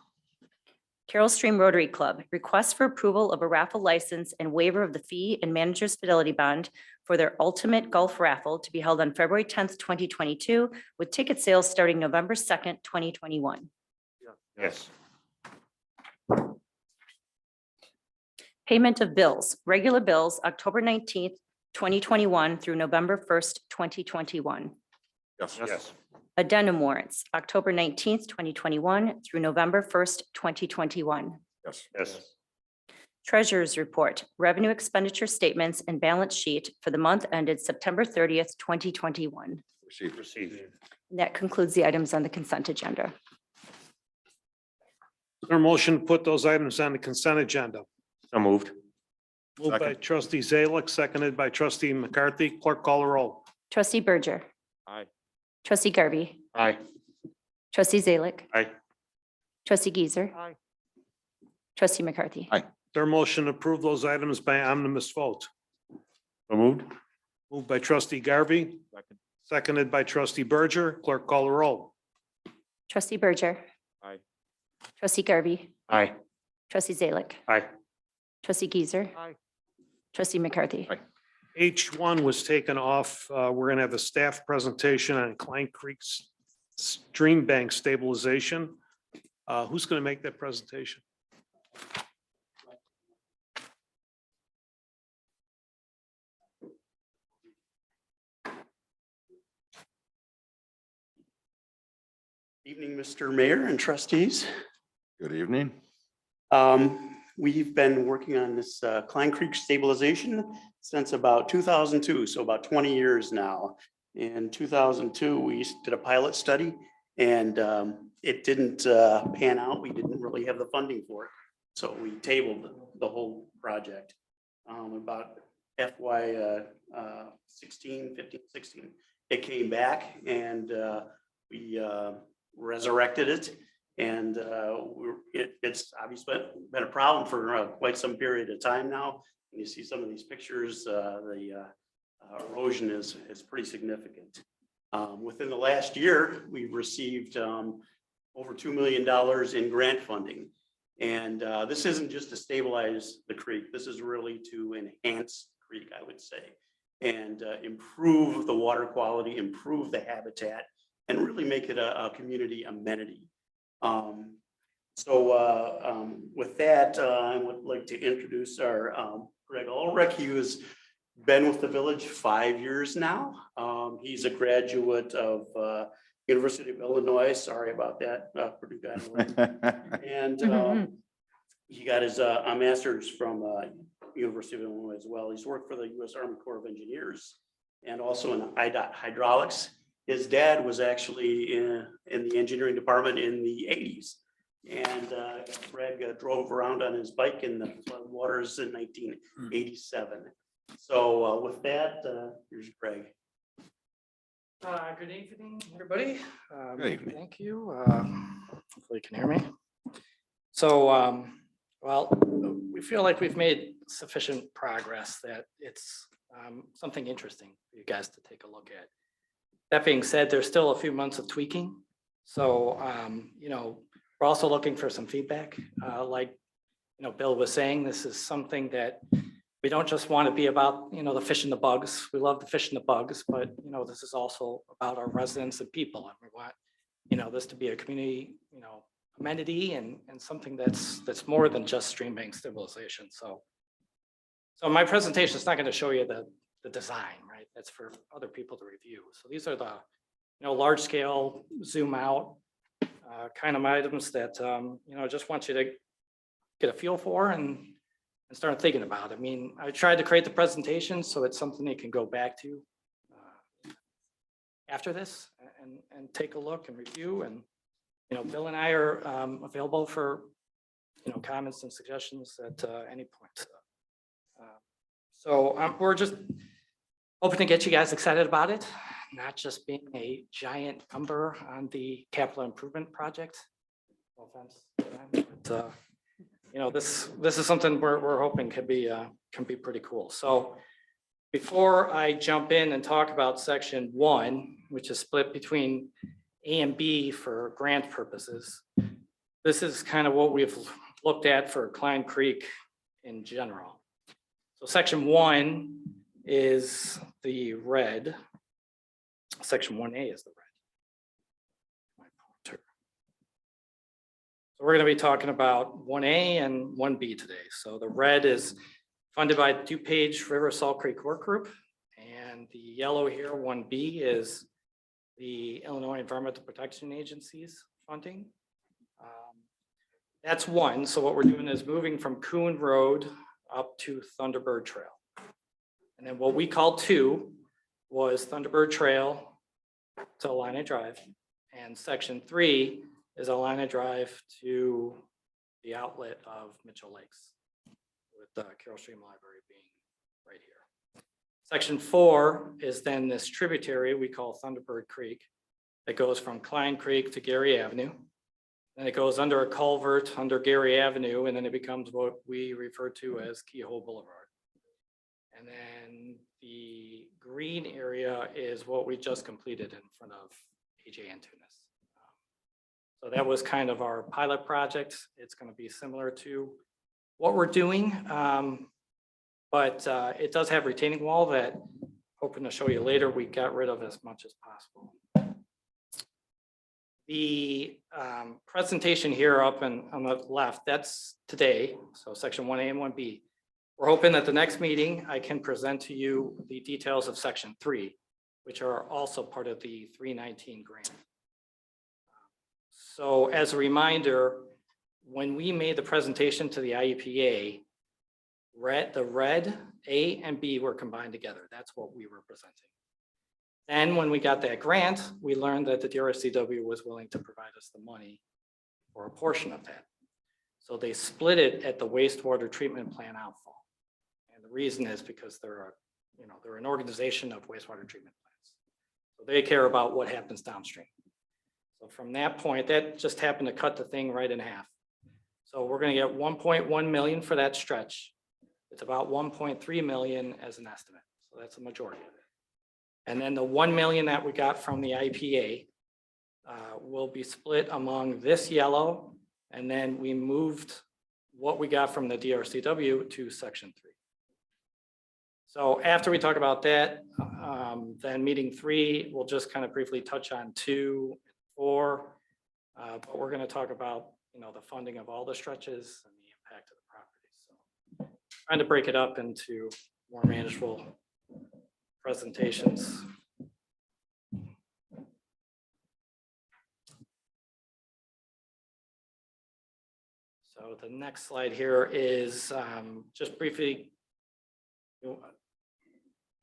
Carroll Stream Rotary Club, request for approval of a raffle license and waiver of the fee and manager's fidelity bond for their ultimate golf raffle to be held on February 10th, 2022, with ticket sales starting November 2nd, 2021. Yes. Payment of bills, regular bills, October 19th, 2021 through November 1st, 2021. Yes. Addendum warrants, October 19th, 2021 through November 1st, 2021. Yes. Treasurer's report, revenue expenditure statements and balance sheet for the month ended September 30th, 2021. Receive. And that concludes the items on the consent agenda. Is there a motion to put those items on the consent agenda? So moved. Moved by trustee Zalick, seconded by trustee McCarthy. Clerk call the roll. Trustee Berger. Aye. Trustee Garvey. Aye. Trustee Zalick. Aye. Trustee Giesser. Aye. Trustee McCarthy. Aye. Is there a motion to approve those items by omnibus vote? So moved. Moved by trustee Garvey, seconded by trustee Berger. Clerk call the roll. Trustee Berger. Aye. Trustee Garvey. Aye. Trustee Zalick. Aye. Trustee Giesser. Aye. Trustee McCarthy. Aye. H1 was taken off. We're going to have a staff presentation on Klein Creek's stream bank stabilization. Who's going to make that presentation? Evening, Mr. Mayor and trustees. Good evening. We've been working on this Klein Creek stabilization since about 2002, so about 20 years now. In 2002, we did a pilot study and it didn't pan out. We didn't really have the funding for it. So we tabled the whole project. About FY 16, 15, 16, it came back and we resurrected it. And it's obviously been a problem for quite some period of time now. And you see some of these pictures, the erosion is pretty significant. Within the last year, we've received over $2 million in grant funding. And this isn't just to stabilize the creek. This is really to enhance the creek, I would say, and improve the water quality, improve the habitat, and really make it a community amenity. With that, I would like to introduce our Greg Ulrich. He has been with the village 5 years now. He's a graduate of University of Illinois. Sorry about that, Purdue guy. And he got his master's from University of Illinois as well. He's worked for the U.S. Army Corps of Engineers and also in IDOT hydraulics. His dad was actually in the engineering department in the 80s. And Greg drove around on his bike in the flood waters in 1987. So with that, here's Greg. Good evening, everybody. Good evening. Thank you. Hopefully you can hear me. So, well, we feel like we've made sufficient progress that it's something interesting for you guys to take a look at. That being said, there's still a few months of tweaking. So, you know, we're also looking for some feedback. Like, you know, Bill was saying, this is something that we don't just want to be about, you know, the fish and the bugs. We love the fish and the bugs, but, you know, this is also about our residents and people. And we want, you know, this to be a community, you know, amenity and something that's more than just stream bank stabilization. So my presentation is not going to show you the design, right? That's for other people to review. So these are the, you know, large scale zoom out kind of items that, you know, just want you to get a feel for and start thinking about. I mean, I tried to create the presentation so it's something they can go back to after this and take a look and review. And, you know, Bill and I are available for, you know, comments and suggestions at any point. So we're just hoping to get you guys excited about it, not just being a giant number on the capital improvement project. No offense, but, you know, this is something we're hoping can be pretty cool. So before I jump in and talk about section 1, which is split between A and B for grant purposes, this is kind of what we've looked at for Klein Creek in general. So section 1 is the red. Section 1A is the red. So we're going to be talking about 1A and 1B today. So the red is funded by Dupage River Salt Creek Work Group. And the yellow here, 1B, is the Illinois Environmental Protection Agency's funding. That's 1. So what we're doing is moving from Coon Road up to Thunderbird Trail. And then what we call 2 was Thunderbird Trail to Alina Drive. And section 3 is Alina Drive to the outlet of Mitchell Lakes, with the Carroll Stream Library being right here. Section 4 is then this tributary we call Thunderbird Creek that goes from Klein Creek to Gary Avenue. Then it goes under a culvert under Gary Avenue, and then it becomes what we refer to as Kehoe Boulevard. And then the green area is what we just completed in front of AJ and Tunis. So that was kind of our pilot project. It's going to be similar to what we're doing, but it does have retaining wall that, hoping to show you later, we got rid of as much as possible. The presentation here up and on the left, that's today, so section 1A and 1B. We're hoping that the next meeting I can present to you the details of section 3, which are also part of the 319 grant. So as a reminder, when we made the presentation to the IEPA, the red A and B were combined together. That's what we were presenting. And when we got that grant, we learned that the DRCW was willing to provide us the money for a portion of that. So they split it at the wastewater treatment plant outfall. And the reason is because they're an organization of wastewater treatment plants. So they care about what happens downstream. So from that point, that just happened to cut the thing right in half. So we're going to get 1.1 million for that stretch. It's about 1.3 million as an estimate. So that's the majority of it. And then the 1 million that we got from the IPA will be split among this yellow. And then we moved what we got from the DRCW to section 3. So after we talk about that, then meeting 3, we'll just kind of briefly touch on 2 and 4. But we're going to talk about, the funding of all the stretches and the impact of the property. So trying to break it up into more manageable presentations. So the next slide here is just briefly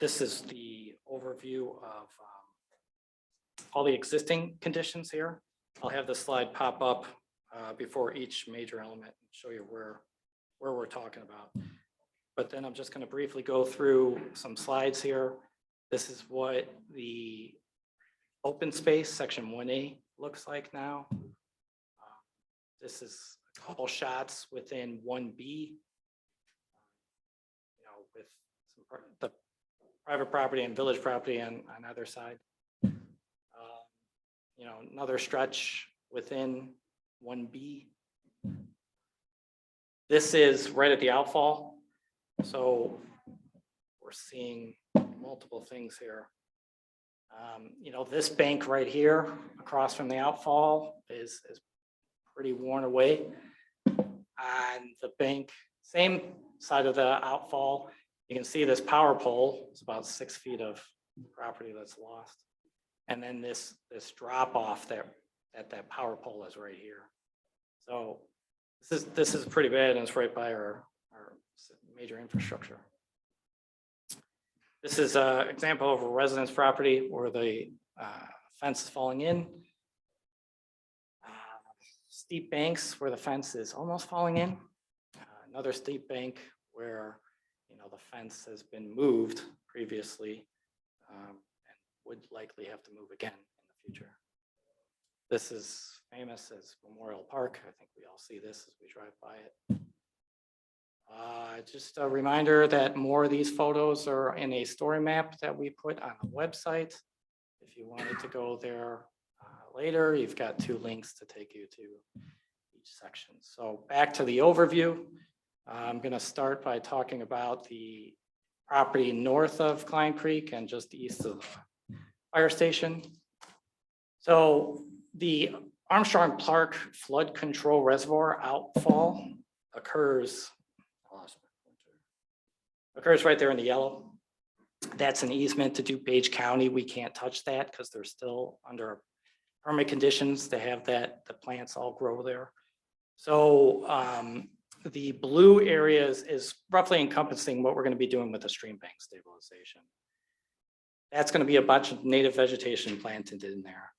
This is the overview of all the existing conditions here. I'll have the slide pop up before each major element and show you where we're talking about. But then I'm just going to briefly go through some slides here. This is what the open space section 1A looks like now. This is a couple shots within 1B. With some the private property and village property on either side. Another stretch within 1B. This is right at the outfall. So we're seeing multiple things here. This bank right here across from the outfall is pretty worn away. On the bank, same side of the outfall, you can see this power pole. It's about 6 feet of property that's lost. And then this drop off that power pole is right here. So this is pretty bad, and it's right by our major infrastructure. This is an example of a residence property where the fence is falling in. Steep banks where the fence is almost falling in. Another steep bank where the fence has been moved previously and would likely have to move again in the future. This is famous as Memorial Park. I think we all see this as we drive by it. Just a reminder that more of these photos are in a story map that we put on the website. If you wanted to go there later, you've got 2 links to take you to each section. So back to the overview. I'm going to start by talking about the property north of Klein Creek and just east of the fire station. So the Armstrong Park Flood Control Reservoir outfall occurs right there in the yellow. That's an easement to Dupage County. We can't touch that because they're still under permit conditions to have the plants all grow there. So the blue areas is roughly encompassing what we're going to be doing with the stream bank stabilization. That's going to be a bunch of native vegetation planted in there.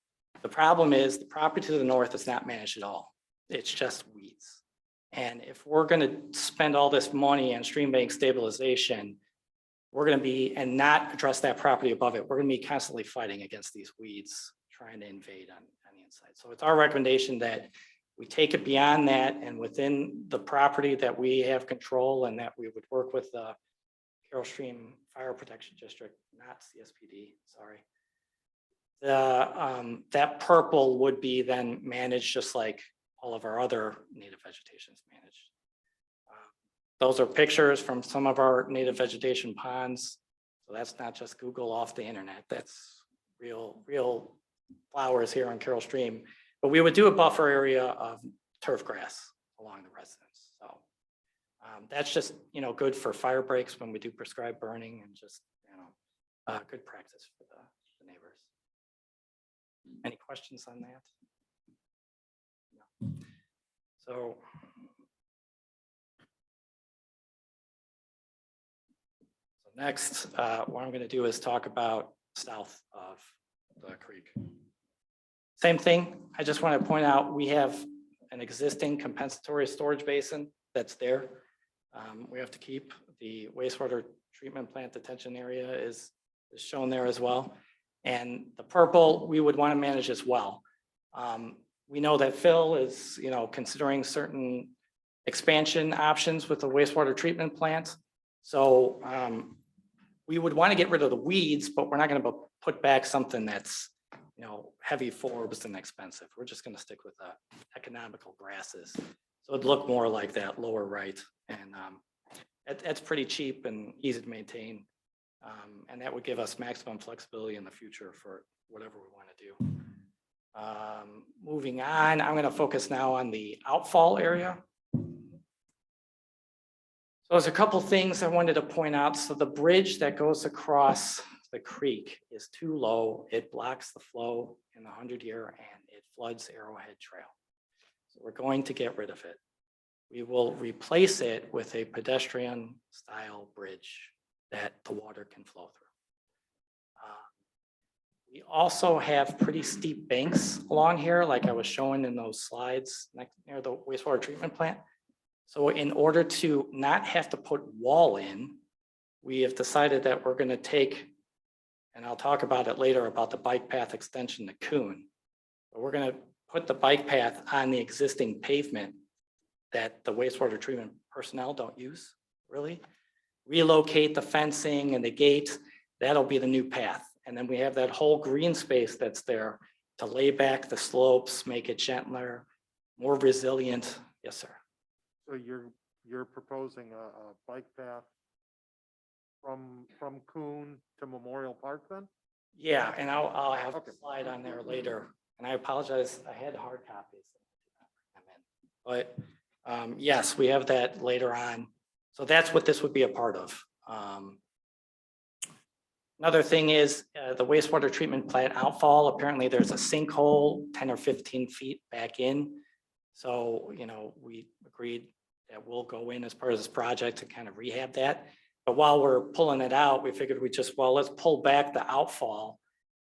The problem is the property to the north is not managed at all. It's just weeds. And if we're going to spend all this money on stream bank stabilization, we're going to be, and not address that property above it, we're going to be constantly fighting against these weeds trying to invade on the inside. So it's our recommendation that we take it beyond that, and within the property that we have control, and that we would work with the Carroll Stream Fire Protection District, not CSPD, sorry. That purple would be then managed just like all of our other native vegetation is managed. Those are pictures from some of our native vegetation ponds. So that's not just Google off the internet. That's real flowers here on Carroll Stream. But we would do a buffer area of turf grass along the residence. So that's just good for fire breaks when we do prescribed burning, and just good practice for the neighbors. Any questions on that? No. So next, what I'm going to do is talk about south of the creek. Same thing. I just want to point out we have an existing compensatory storage basin that's there. We have to keep the wastewater treatment plant detention area is shown there as well. And the purple we would want to manage as well. We know that Phil is considering certain expansion options with the wastewater treatment plant. So we would want to get rid of the weeds, but we're not going to put back something that's heavy forbs and expensive. We're just going to stick with the economical grasses. So it'd look more like that lower right, and that's pretty cheap and easy to maintain. And that would give us maximum flexibility in the future for whatever we want to do. Moving on, I'm going to focus now on the outfall area. So there's a couple things I wanted to point out. So the bridge that goes across the creek is too low. It blocks the flow in the 100-year and it floods Arrowhead Trail. So we're going to get rid of it. We will replace it with a pedestrian style bridge that the water can flow through. We also have pretty steep banks along here, like I was showing in those slides near the wastewater treatment plant. So in order to not have to put wall in, we have decided that we're going to take, and I'll talk about it later about the bike path extension to Coon. But we're going to put the bike path on the existing pavement that the wastewater treatment personnel don't use, really. Relocate the fencing and the gate, that'll be the new path. And then we have that whole green space that's there to lay back the slopes, make it gentler, more resilient. Yes, sir. So you're proposing a bike path from Coon to Memorial Park then? Yeah, and I'll have a slide on there later. And I apologize, I had hard copies. But yes, we have that later on. So that's what this would be a part of. Another thing is the wastewater treatment plant outfall. Apparently there's a sinkhole 10 or 15 feet back in. So, you know, we agreed that we'll go in as part of this project to kind of rehab that. But while we're pulling it out, we figured let's pull back the outfall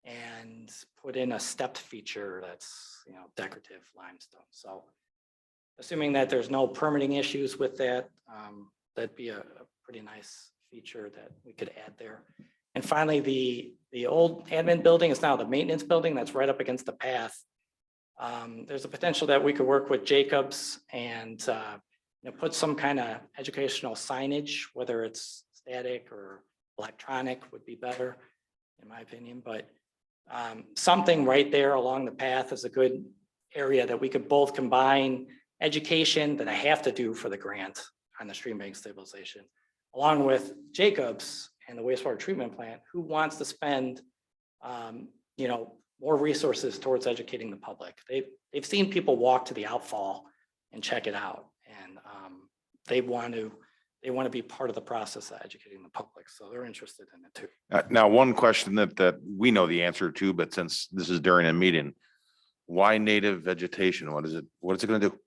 and put in a stepped feature that's, you know, decorative limestone. So assuming that there's no permitting issues with that, that'd be a pretty nice feature that we could add there. And finally, the old admin building is now the maintenance building that's right up against the path. There's a potential that we could work with Jacobs and you know, put some kind of educational signage, whether it's static or electronic would be better, in my opinion. But something right there along the path is a good area that we could both combine education that I have to do for the grant on the stream bank stabilization, along with Jacobs and the wastewater treatment plant, who wants to spend, you know, more resources towards educating the public. They've seen people walk to the outfall and check it out, and they want to be part of the process of educating the public, so they're interested in it too. Now, one question that we know the answer to, but since this is during a meeting, why native vegetation? What is it going to do?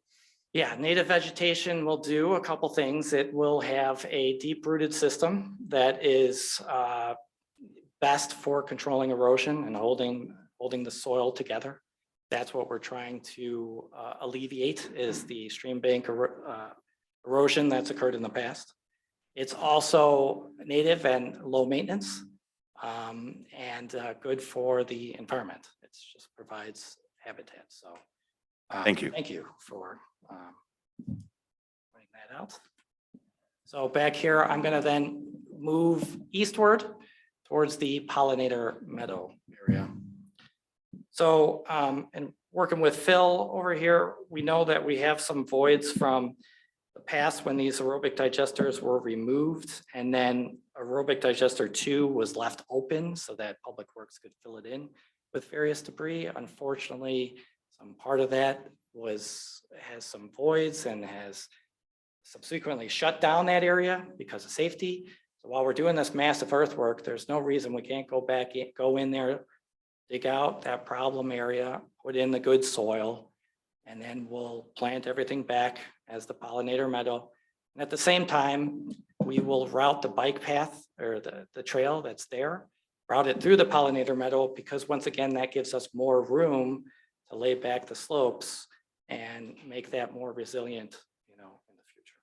Yeah, native vegetation will do a couple things. It will have a deep-rooted system that is best for controlling erosion and holding the soil together. That's what we're trying to alleviate, is the stream bank erosion that's occurred in the past. It's also native and low maintenance and good for the environment. It just provides habitat. So Thank you. Thank you for pointing that out. So back here, I'm going to then move eastward towards the Pollinator Meadow area. So, and working with Phil over here, we know that we have some voids from the past when these aerobic digesters were removed, and then aerobic digester 2 was left open so that Public Works could fill it in with various debris. Unfortunately, some part of that has some voids and has subsequently shut down that area because of safety. So while we're doing this massive earthwork, there's no reason we can't go in there, dig out that problem area, put in the good soil, and then we'll plant everything back as the Pollinator Meadow. And at the same time, we will route the bike path or the trail that's there, route it through the Pollinator Meadow, because once again, that gives us more room to lay back the slopes and make that more resilient, you know, in the future.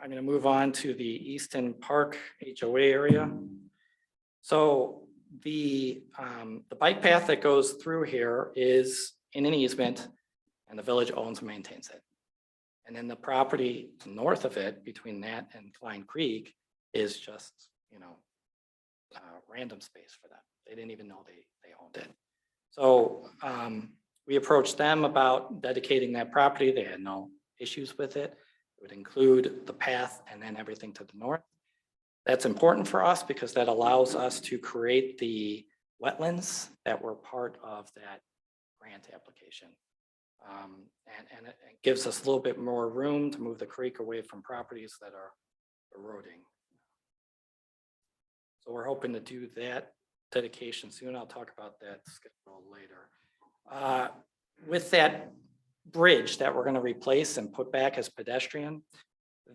I'm going to move on to the Easton Park HOA area. So the bike path that goes through here is in an easement, and the village owns and maintains it. And then the property north of it, between that and Klein Creek, is just, you know, random space for them. They didn't even know they owned it. So we approached them about dedicating that property. They had no issues with it. It would include the path and then everything to the north. That's important for us because that allows us to create the wetlands that were part of that grant application. And it gives us a little bit more room to move the creek away from properties that are eroding. So we're hoping to do that dedication soon. I'll talk about that schedule later. With that bridge that we're going to replace and put back as pedestrian,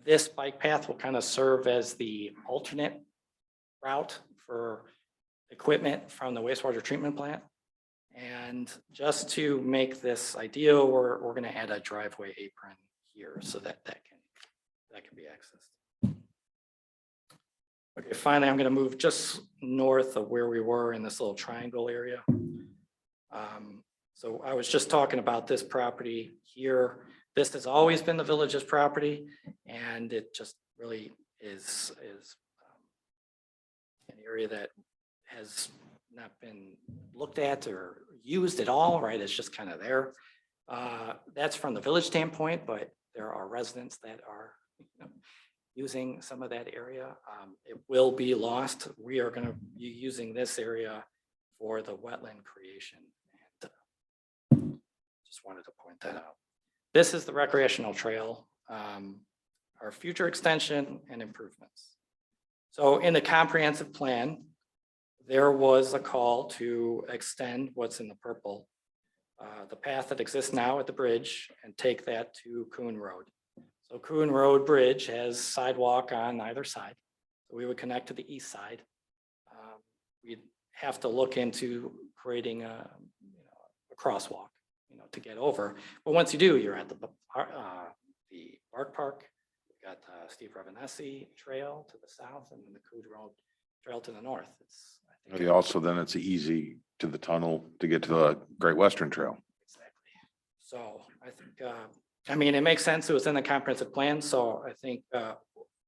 This bike path will kind of serve as the alternate route for equipment from the wastewater treatment plant. And just to make this ideal, we're going to add a driveway apron here so that can be accessed. Okay, finally, I'm going to move just north of where we were in this little triangle area. So I was just talking about this property here. This has always been the village's property, and it just really is an area that has not been looked at or used at all, right? It's just kind of there. That's from the village standpoint, but there are residents that are using some of that area. It will be lost. We are going to be using this area for the wetland creation. And just wanted to point that out. This is the recreational trail, our future extension and improvements. So in the comprehensive plan, there was a call to extend what's in the purple, the path that exists now at the bridge, and take that to Coon Road. So Coon Road Bridge has sidewalk on either side. So we would connect to the east side. We'd have to look into creating a crosswalk, to get over. But once you do, you're at the Bark Park. We've got Steve Revenessi Trail to the south, and then the Coon Road Trail to the north. Also, then it's easy to the tunnel to get to the Great Western Trail. Exactly. So I think, it makes sense. It was in the comprehensive plan. So I think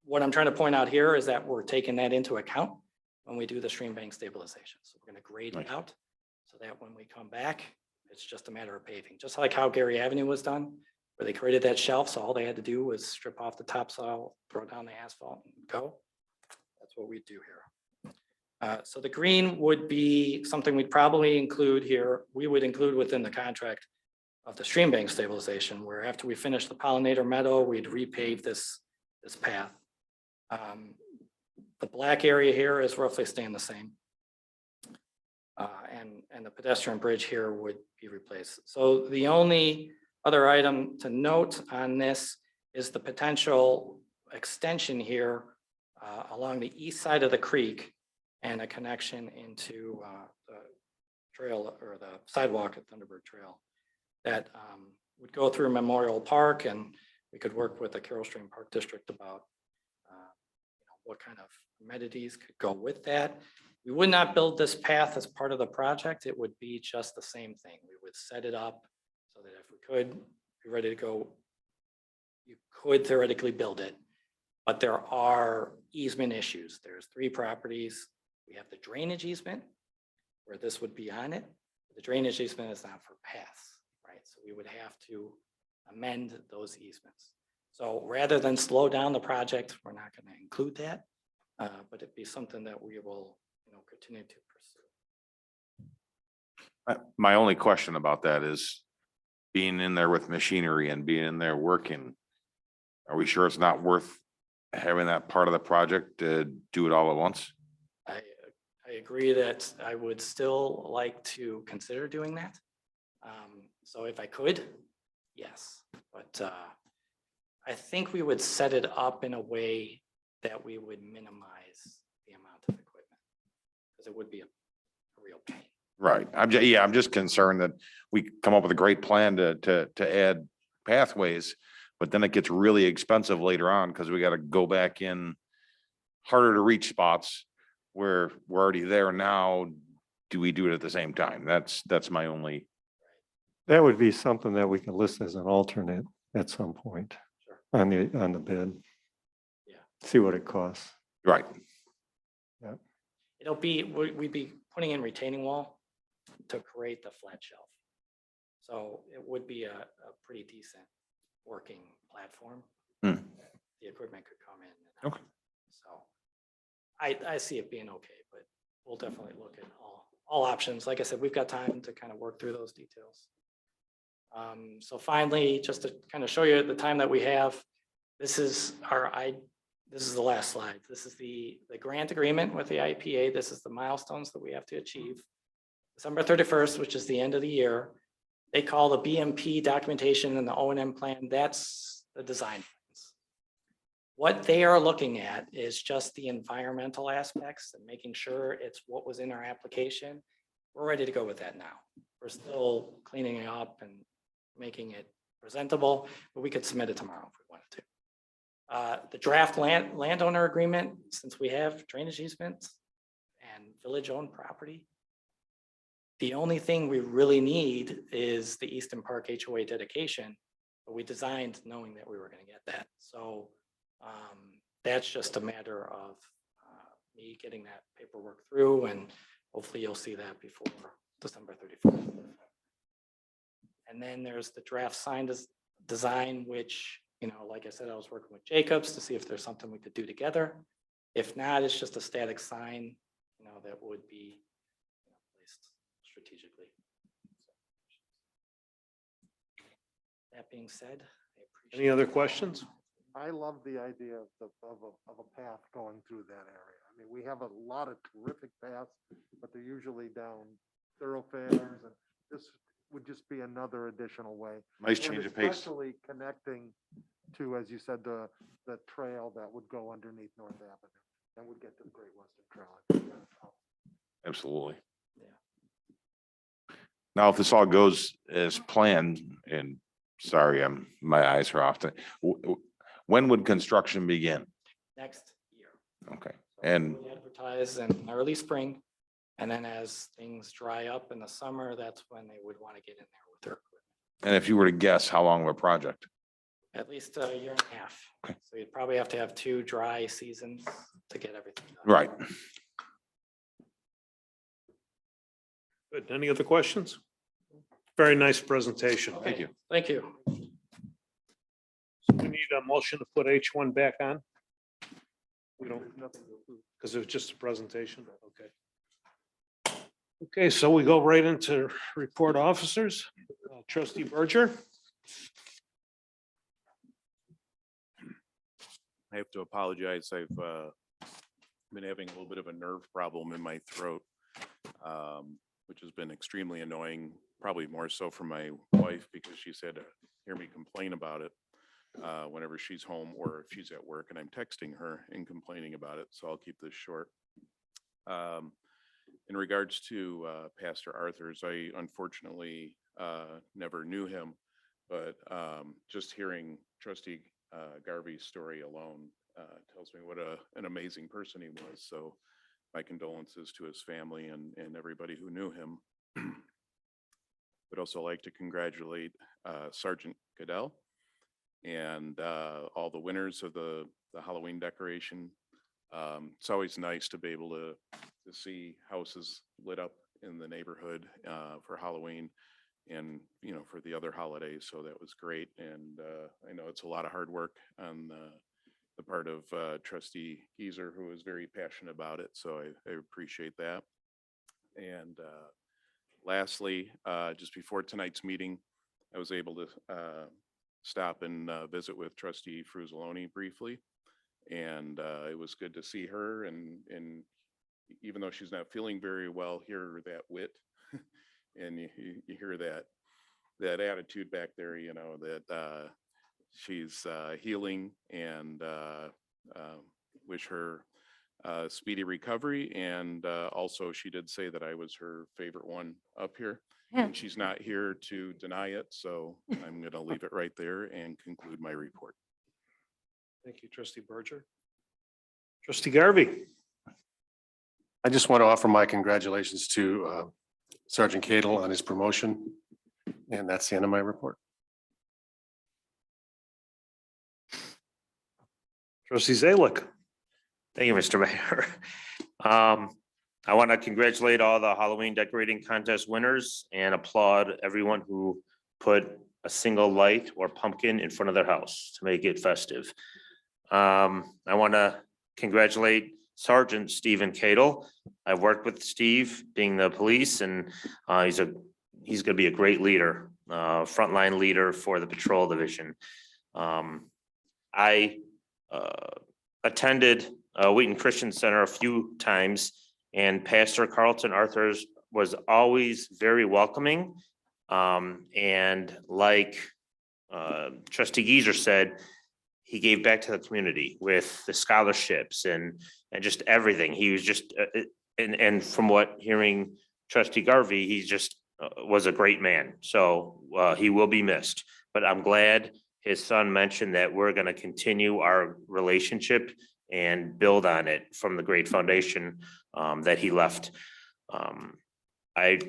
what I'm trying to point out here is that we're taking that into account when we do the stream bank stabilization. So we're going to grade it out so that when we come back, it's just a matter of paving, just like how Gary Avenue was done, where they created that shelf. So all they had to do was strip off the topsoil, throw down the asphalt, and go. That's what we do here. So the green would be something we'd probably include here. We would include within the contract of the stream bank stabilization, where after we finish the Pollinator Meadow, we'd repave this path. The black area here is roughly staying the same. And the pedestrian bridge here would be replaced. So the only other item to note on this is the potential extension here along the east side of the creek and a connection into the trail or the sidewalk at Thunderbird Trail that would go through Memorial Park, and we could work with the Carroll Stream Park District about what kind of amenities could go with that. We would not build this path as part of the project. It would be just the same thing. We would set it up so that if we could be ready to go, you could theoretically build it, but there are easement issues. There's 3 properties. We have the drainage easement where this would be on it. The drainage easement is not for paths, right? So we would have to amend those easements. So rather than slow down the project, we're not going to include that, but it'd be something that we will continue to pursue. My only question about that is being in there with machinery and being in there working. Are we sure it's not worth having that part of the project to do it all at once? I agree that I would still like to consider doing that. So if I could, yes, but I think we would set it up in a way that we would minimize the amount of equipment, because it would be a real pain. Right. I'm just concerned that we come up with a great plan to add pathways, but then it gets really expensive later on because we got to go back in harder to reach spots where we're already there now. Do we do it at the same time? That's my only. That would be something that we can list as an alternate at some point on the bid. Yeah. See what it costs. Right. Yeah. It'll be, we'd be putting in retaining wall to create the flat shelf. So it would be a pretty decent working platform. The equipment could come in. Okay. So I see it being okay, but we'll definitely look at all options. Like I said, we've got time to kind of work through those details. So finally, just to kind of show you the time that we have, this is the last slide. This is the grant agreement with the IPA. This is the milestones that we have to achieve. December 31st, which is the end of the year. They call the BMP documentation and the O&M plan. That's the design plans. What they are looking at is just the environmental aspects and making sure it's what was in our application. We're ready to go with that now. We're still cleaning it up and making it presentable, but we could submit it tomorrow if we wanted to. The draft landowner agreement, since we have drainage easements and village-owned property, the only thing we really need is the Easton Park HOA dedication, but we designed knowing that we were going to get that. So that's just a matter of me getting that paperwork through, and hopefully you'll see that before December 31st. And then there's the draft sign design, which, you know, like I said, I was working with Jacobs to see if there's something we could do together. If not, it's just a static sign, you know, that would be, you know, placed strategically. That being said, I appreciate. Any other questions? I love the idea of a path going through that area. I mean, we have a lot of terrific paths, but they're usually down thoroughfares, and this would just be another additional way. Nice And change of pace. Especially connecting to, as you said, the trail that would go underneath North Avenue and would get to the Great Western Trail. Absolutely. Yeah. Now, if this all goes as planned, and sorry, my eyes are off. When would construction begin? Next year. Okay, So and we advertise in early spring, and then as things dry up in the summer, that's when they would want to get in there with their equipment. if you were to guess, how long of a project? At least a year and a half. So you'd probably have to have 2 dry seasons to get everything done. Right. Good. Any other questions? Very nice presentation. Okay, Thank you. Thank you. We need a motion to put H1 back on. We don't, because it was just a presentation. Okay. Okay, so we go right into report officers. Trustee Berger. I have to apologize. I've been having a little bit of a nerve problem in my throat, which has been extremely annoying, probably more so for my wife because she's had to hear me complain about it whenever she's home or if she's at work, and I'm texting her and complaining about it. So I'll keep this short. In regards to Pastor Arthur's, I unfortunately never knew him, but just hearing Trustee Garvey's story alone tells me what an amazing person he was. So my condolences to his family and everybody who knew him. Would also like to congratulate Sergeant Cadel and all the winners of the Halloween decoration. It's always nice to be able to see houses lit up in the neighborhood for Halloween and, you know, for the other holidays. So that was great. And I know it's a lot of hard work on the part of Trustee Geezer, who is very passionate about it. So I appreciate that. And lastly, just before tonight's meeting, I was able to stop and visit with Trustee Fruzaloni briefly. And it was good to see her. And even though she's not feeling very well, hear that wit and you hear that attitude back there, you know, that she's healing, and wish her speedy recovery. And also she did say that I was her favorite one up here. And she's not here to deny it. So I'm going to leave it right there and conclude my report. Thank you, Trustee Berger. Trustee Garvey. I just want to offer my congratulations to Sergeant Cadel on his promotion. And that's the end of my report. Trustee Zalick. Thank you, Mr. Mayor. I want to congratulate all the Halloween decorating contest winners and applaud everyone who put a single light or pumpkin in front of their house to make it festive. I want to congratulate Sergeant Stephen Cadel. I've worked with Steve being the police, and he's going to be a great leader, frontline leader for the patrol division. I attended Wheaton Christian Center a few times, and Pastor Carlton Arthurs was always very welcoming. And like Trustee Geezer said, he gave back to the community with the scholarships and just everything. He was just, and from what hearing trustee Garvey, he just was a great man. So he will be missed, but I'm glad his son mentioned that we're going to continue our relationship and build on it from the great foundation that he left. I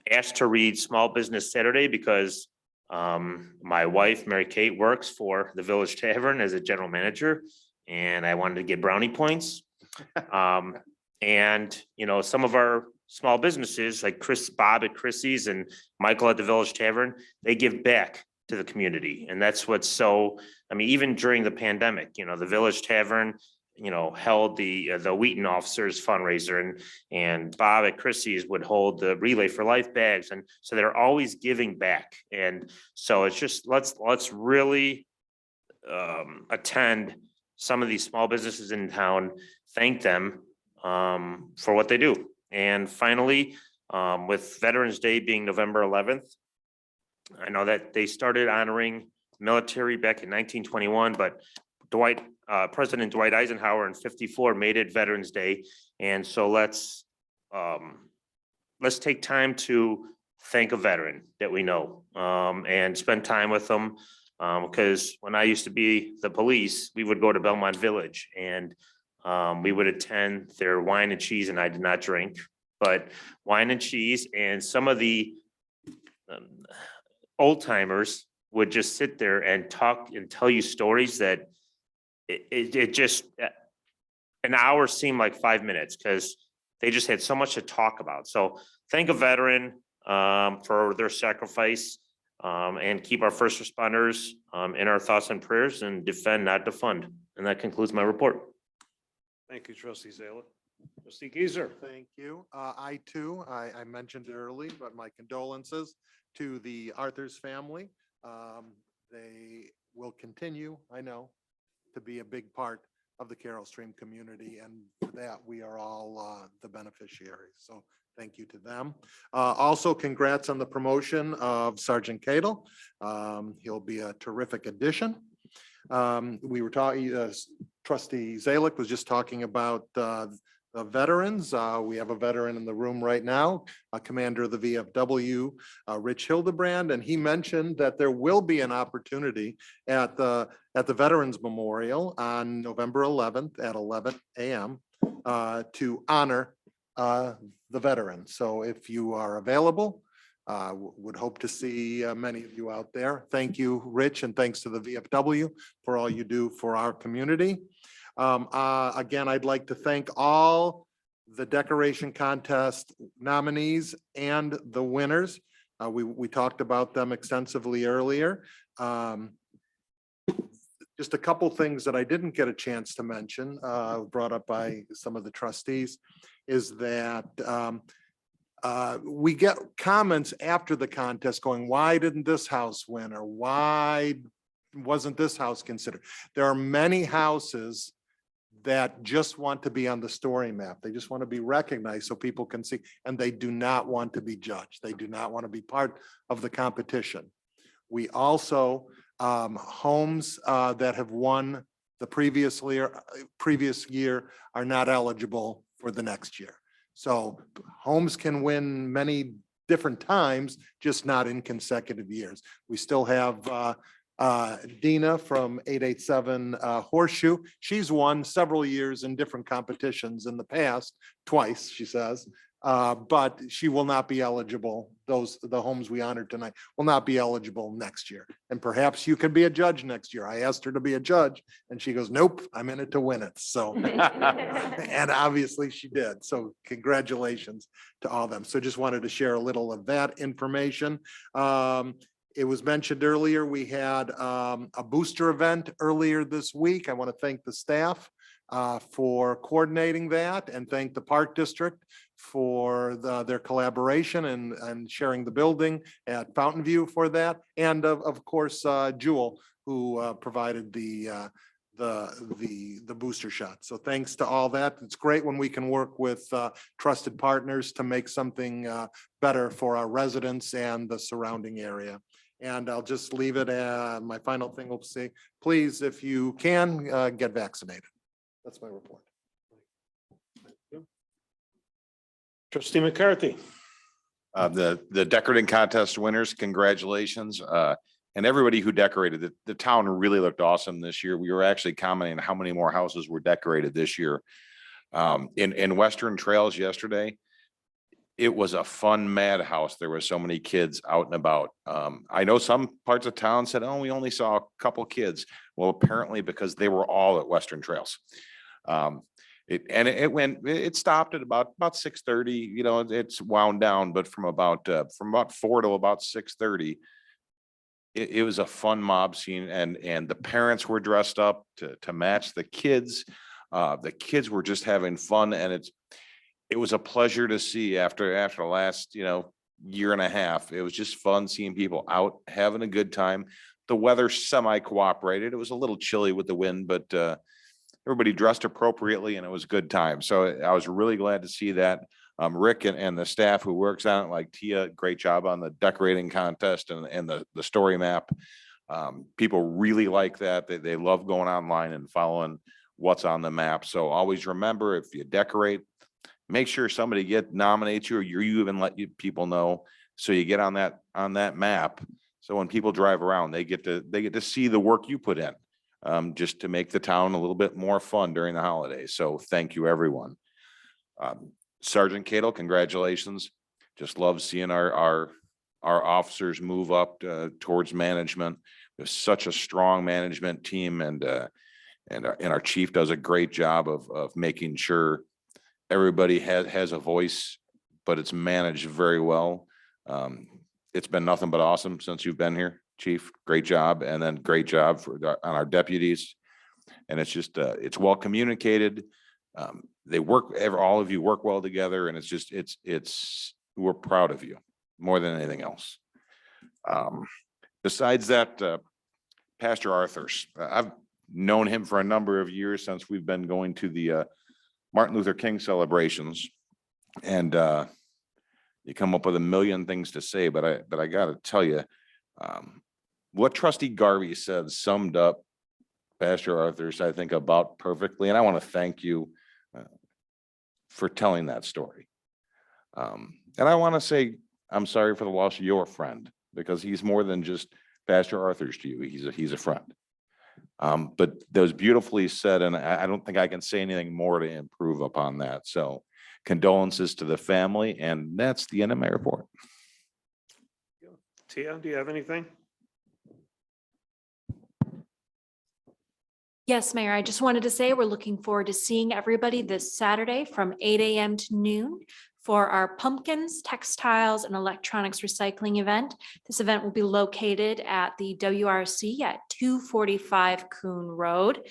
asked to read Small Business Saturday because my wife, Mary Kate, works for the Village Tavern as a general manager, and I wanted to get brownie points. And, you know, some of our small businesses like Bob at Chrissy's and Michael at the Village Tavern, they give back to the community. And that's what's so, I mean, even during the pandemic, you know, the Village Tavern, you know, held the Wheaton Officers fundraiser, and Bob at Chrissy's would hold the Relay for Life bags. And so they're always giving back. And so it's just, let's really attend some of these small businesses in town, thank them for what they do. And finally, with Veterans Day being November 11th, I know that they started honoring military back in 1921, but President Dwight Eisenhower in 54 made it Veterans Day. And so let's take time to thank a veteran that we know and spend time with them. Because when I used to be the police, we would go to Belmont Village and we would attend their wine and cheese, and I did not drink, but wine and cheese. And some of the old timers would just sit there and talk and tell you stories that it just, an hour seemed like 5 minutes because they just had so much to talk about. So thank a veteran for their sacrifice and keep our first responders in our thoughts and prayers, and defend, not defund. And that concludes my report. Thank you, trustee Zala. Trustee Geezer. Thank you. I too, I mentioned it early, but my condolences to the Arthur's family. They will continue, I know, to be a big part of the Carroll Stream community, and for that we are all the beneficiaries. So thank you to them. Also, congrats on the promotion of Sergeant Cadel. He'll be a terrific addition. We were talking, trustee Zalick was just talking about the veterans. We have a veteran in the room right now, a commander of the VFW, Rich Hildebrand, and he mentioned that there will be an opportunity at the Veterans Memorial on November 11th at 11 a.m. To honor the veterans. So if you are available, would hope to see many of you out there. Thank you, Rich, and thanks to the VFW for all you do for our community. Again, I'd like to thank all the decoration contest nominees and the winners. We talked about them extensively earlier. Just a couple things that I didn't get a chance to mention, brought up by some of the trustees, is that we get comments after the contest going, why didn't this house win? Or why wasn't this house considered? There are many houses that just want to be on the story map. They just want to be recognized so people can see, and they do not want to be judged. They do not want to be part of the competition. We also, homes that have won the previous year are not eligible for the next year. So homes can win many different times, just not in consecutive years. We still have Dina from 887 Horseshoe. She's won several years in different competitions in the past, twice, she says, but she will not be eligible. The homes we honored tonight will not be eligible next year. And perhaps you could be a judge next year. I asked her to be a judge and she goes, nope, I'm in it to win it. So, and obviously she did. So congratulations to all of them. So just wanted to share a little of that information. It was mentioned earlier, we had a booster event earlier this week. I want to thank the staff for coordinating that, and thank the Park District for their collaboration and sharing the building at Fountain View for that. And of course, Jewel, who provided the booster shot. So thanks to all that. It's great when we can work with trusted partners to make something better for our residents and the surrounding area. And I'll just leave it, my final thing will say, please, if you can, get vaccinated. That's my report. Trustee McCarthy. The decorating contest winners, congratulations. And everybody who decorated, the town really looked awesome this year. We were actually commenting on how many more houses were decorated this year. In Western Trails yesterday, it was a fun madhouse. There were so many kids out and about. I know some parts of town said, oh, we only saw a couple kids. Well, apparently because they were all at Western Trails. It stopped at about 6:30, you know, it's wound down, but from about 4 to about 6:30, it was a fun mob scene, and the parents were dressed up to match the kids. The kids were just having fun, and it was a pleasure to see after the last, you know, year and a half. It was just fun seeing people out having a good time. The weather semi-cooperated. It was a little chilly with the wind, but everybody dressed appropriately, and it was a good time. So I was really glad to see that. Rick and the staff who works on it, like Tia, great job on the decorating contest and the story map. People really like that. They love going online and following what's on the map. So always remember, if you decorate, make sure somebody nominates you, or you even let people know, so you get on that map. So when people drive around, they get to see the work you put in, just to make the town a little bit more fun during the holidays. So thank you, everyone. Sergeant Cadel, congratulations. Just love seeing our officers move up towards management. There's such a strong management team, and our chief does a great job of making sure everybody has a voice, but it's managed very well. It's been nothing but awesome since you've been here, Chief. Great job, and then great job on our deputies. And it's just it's well communicated. They work, all of you work well together, and we're proud of you more than anything else. Besides that, Pastor Arthur's, I've known him for a number of years, since we've been going to the Martin Luther King celebrations, and you come up with a million things to say, but I got to tell you, what Trustee Garvey said summed up Pastor Arthur's, I think, about perfectly, and I want to thank you for telling that story. And I want to say I'm sorry for the loss of your friend, because he's more than just Pastor Arthur's to you. He's a friend. But that was beautifully said, and I don't think I can say anything more to improve upon that. So condolences to the family, and that's the end of my report. Tia, do you have anything? Yes, Mayor, I just wanted to say we're looking forward to seeing everybody this Saturday from 8 a.m. to noon for our pumpkins, textiles, and electronics recycling event. This event will be located at the WRC at 245 Coon Road.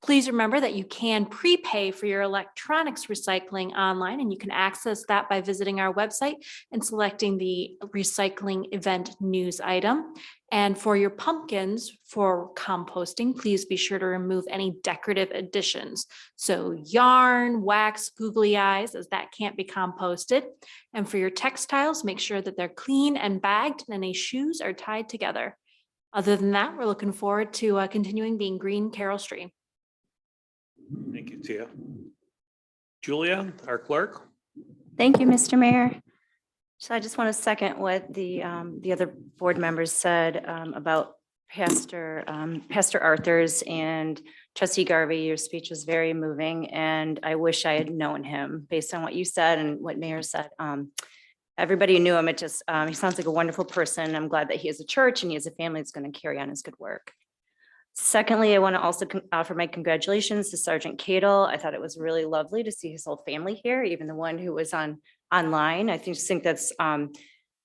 Please remember that you can prepay for your electronics recycling online, and you can access that by visiting our website and selecting the recycling event news item. And for your pumpkins for composting, please be sure to remove any decorative additions. So yarn, wax, googly eyes, as that can't be composted. And for your textiles, make sure that they're clean and bagged and any shoes are tied together. Other than that, we're looking forward to continuing being green Carroll Stream. Thank you, Tia. Julia, our clerk. Thank you, Mr. Mayor. So I just want to second what the other board members said about Pastor Arthur's and Trustee Garvey. Your speech was very moving, and I wish I had known him based on what you said and what Mayor said. Everybody who knew him, he sounds like a wonderful person. I'm glad that he has a church and he has a family that's going to carry on his good work. Secondly, I want to also offer my congratulations to Sergeant Cadel. I thought it was really lovely to see his whole family here, even the one who was online. I just think that's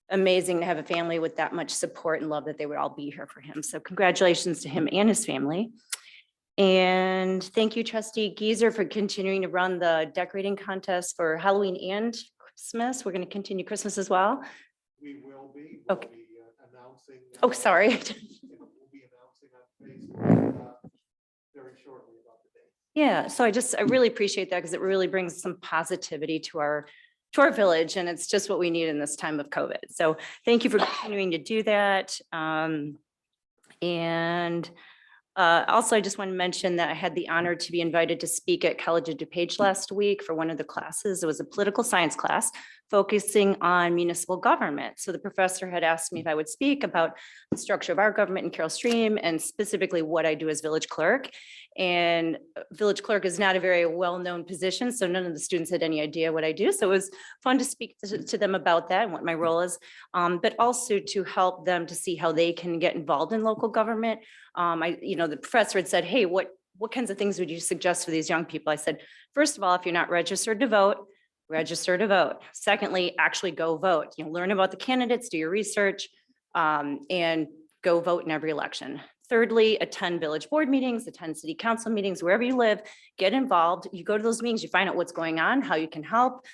amazing to have a family with that much support and love that they would all be here for him. So congratulations to him and his family. And thank you, Trustee Geezer, for continuing to run the decorating contest for Halloween and Christmas. We're going to continue Christmas as well. We will be. Okay. We'll be announcing. Oh, sorry. We'll be announcing on Facebook very shortly about the date. Yeah, so I really appreciate that, because it really brings some positivity to our to our village, and it's just what we need in this time of COVID. So thank you for continuing to do that. Also, I just want to mention that I had the honor to be invited to speak at College of Dupage last week for one of the classes. It was a political science class focusing on municipal government. So the professor had asked me if I would speak about the structure of our government in Carroll Stream and specifically what I do as village clerk. And village clerk is not a very well-known position, so none of the students had any idea what I do. So it was fun to speak to them about that and what my role is, but also to help them to see how they can get involved in local government. The professor had said, hey, what kinds of things would you suggest for these young people? I said, first of all, if you're not registered to vote, register to vote. Secondly, actually go vote. Learn about the candidates, do your research, and go vote in every election. Thirdly, attend village board meetings, attend city council meetings, wherever you live, get involved. You go to those meetings, you find out what's going on, how you can help,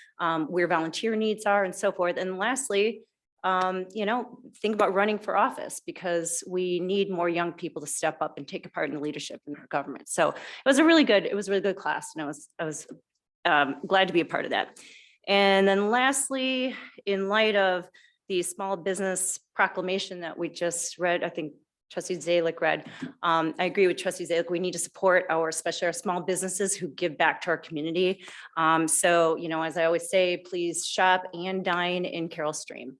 where volunteer needs are and so forth. And lastly, think about running for office because we need more young people to step up and take a part in the leadership in our government. So it was a really good class. And I was glad to be a part of that. And then lastly, in light of the small business proclamation that we just read, I think Trustee Zalik read. I agree with Trustee Zalik. We need to support especially our small businesses who give back to our community. As I always say, please shop and dine in Carroll Stream.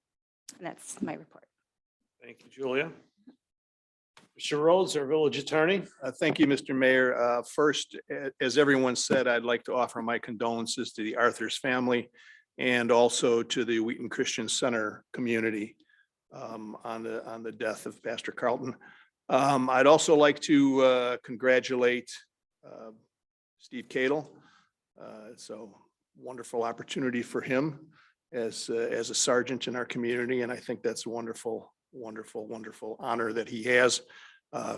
And that's my report. Thank you, Julia. Mr. Rhodes, our village attorney. Thank you, Mr. Mayor. First, as everyone said, I'd like to offer my condolences to the Arthur's family and also to the Wheaton Christian Center community on the death of Pastor Carlton. I'd also like to congratulate Steve Cadel. It's a wonderful opportunity for him as a sergeant in our community, and I think that's a wonderful honor that he has.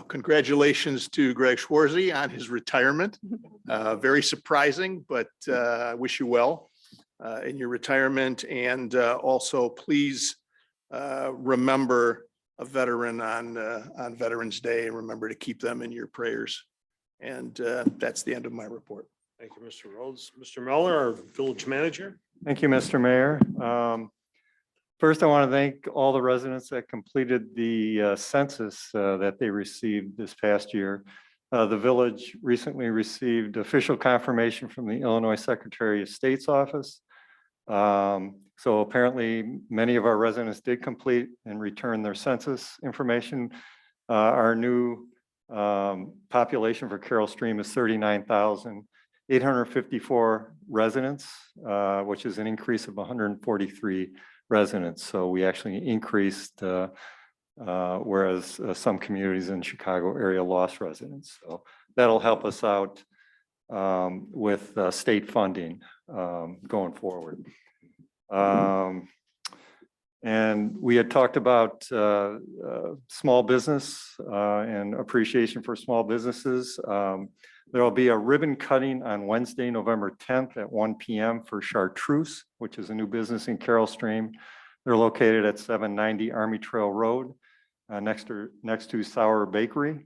Congratulations to Greg Schwarzy on his retirement. Very surprising, but I wish you well in your retirement, and also please remember a veteran on Veterans Day and remember to keep them in your prayers. And that's the end of my report. Thank you, Mr. Rhodes. Mr. Miller, our village manager. Thank you, Mr. Mayor. First, I want to thank all the residents that completed the census that they received this past year. The village recently received official confirmation from the Illinois Secretary of State's office. So apparently many of our residents did complete and return their census information. Our new population for Carroll Stream is 39,854 residents, which is an increase of 143 residents. So we actually increased, whereas some communities in the Chicago area lost residents. So that'll help us out with state funding going forward. And we had talked about small business and appreciation for small businesses. There will be a ribbon cutting on Wednesday, November 10th at 1 p.m. for Chartreuse, which is a new business in Carroll Stream. They're located at 790 Army Trail Road, next to Sour Bakery.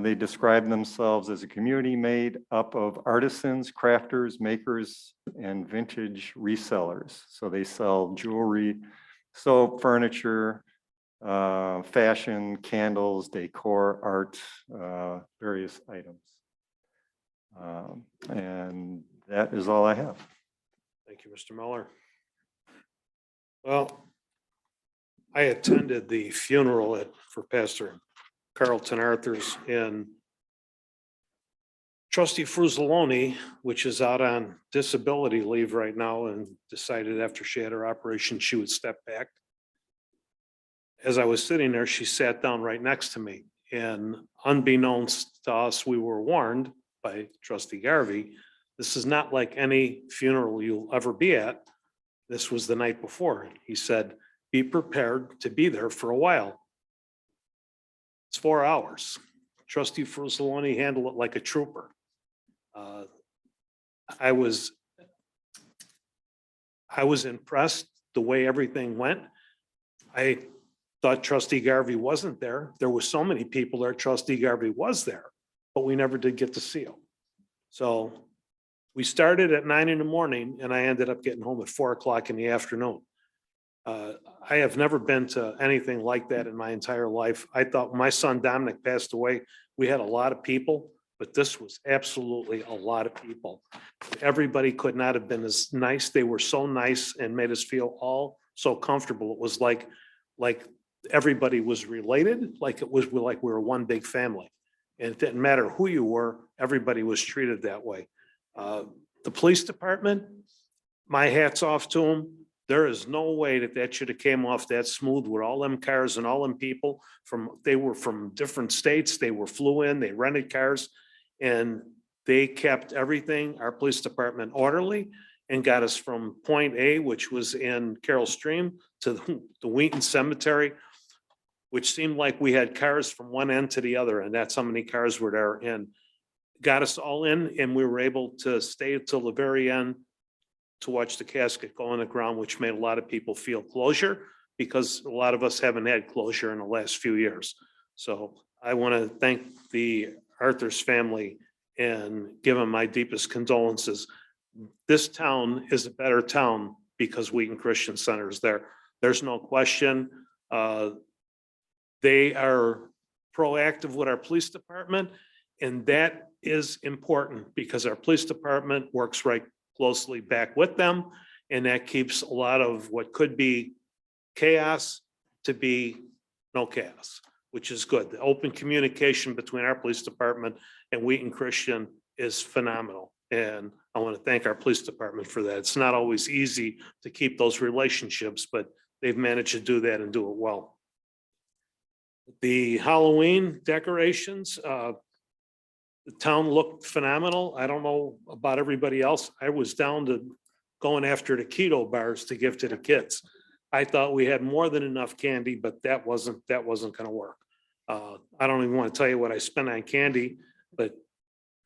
They describe themselves as a community made up of artisans, crafters, makers, and vintage resellers. So they sell jewelry, soap, furniture, fashion, candles, decor, art, various items. And that is all I have. Thank you, Mr. Miller. Well, I attended the funeral for Pastor Carlton Arthurs, and Trustee Fruzzoloni, which is out on disability leave right now and decided after she had her operation, she would step back. As I was sitting there, she sat down right next to me, and unbeknownst to us, we were warned by Trustee Garvey, this is not like any funeral you'll ever be at. This was the night before. He said, be prepared to be there for a while. It's 4 hours. Trustee Fruzzoloni handled it like a trooper. I was impressed the way everything went. I thought Trustee Garvey wasn't there. There were so many people there. Trustee Garvey was there, but we never did get to see him. So We started at 9 in the morning and I ended up getting home at 4 o'clock in the afternoon. I have never been to anything like that in my entire life. I thought when my son Dominic passed away, we had a lot of people, but this was absolutely a lot of people. Everybody could not have been as nice. They were so nice and made us feel all so comfortable. It was like everybody was related, like it was like we were one big family. And it didn't matter who you were, everybody was treated that way. The police department, my hat's off to them. There is no way that should have came off that smooth with all them cars and all them people they were from different states. They flew in, they rented cars and they kept everything, our police department, orderly and got us from point A, which was in Carroll Stream, to the Wheaton Cemetery, which seemed like we had cars from one end to the other. And that's how many cars were there, and got us all in, and we were able to stay until the very end to watch the casket go on the ground, which made a lot of people feel closure, because a lot of us haven't had closure in the last few years. So I want to thank the Arthur's family and give them my deepest condolences. This town is a better town because Wheaton Christian Center is there. There's no question. They are proactive with our police department, and that is important because our police department works right closely back with them, and that keeps a lot of what could be chaos to be no chaos, which is good. The open communication between our police department and Wheaton Christian is phenomenal, and I want to thank our police department for that. It's not always easy to keep those relationships, but they've managed to do that and do it well. The Halloween decorations, the town looked phenomenal. I don't know about everybody else. I was down to going after the keto bars to give to the kids. I thought we had more than enough candy, but that wasn't going to work. I don't even want to tell you what I spent on candy, but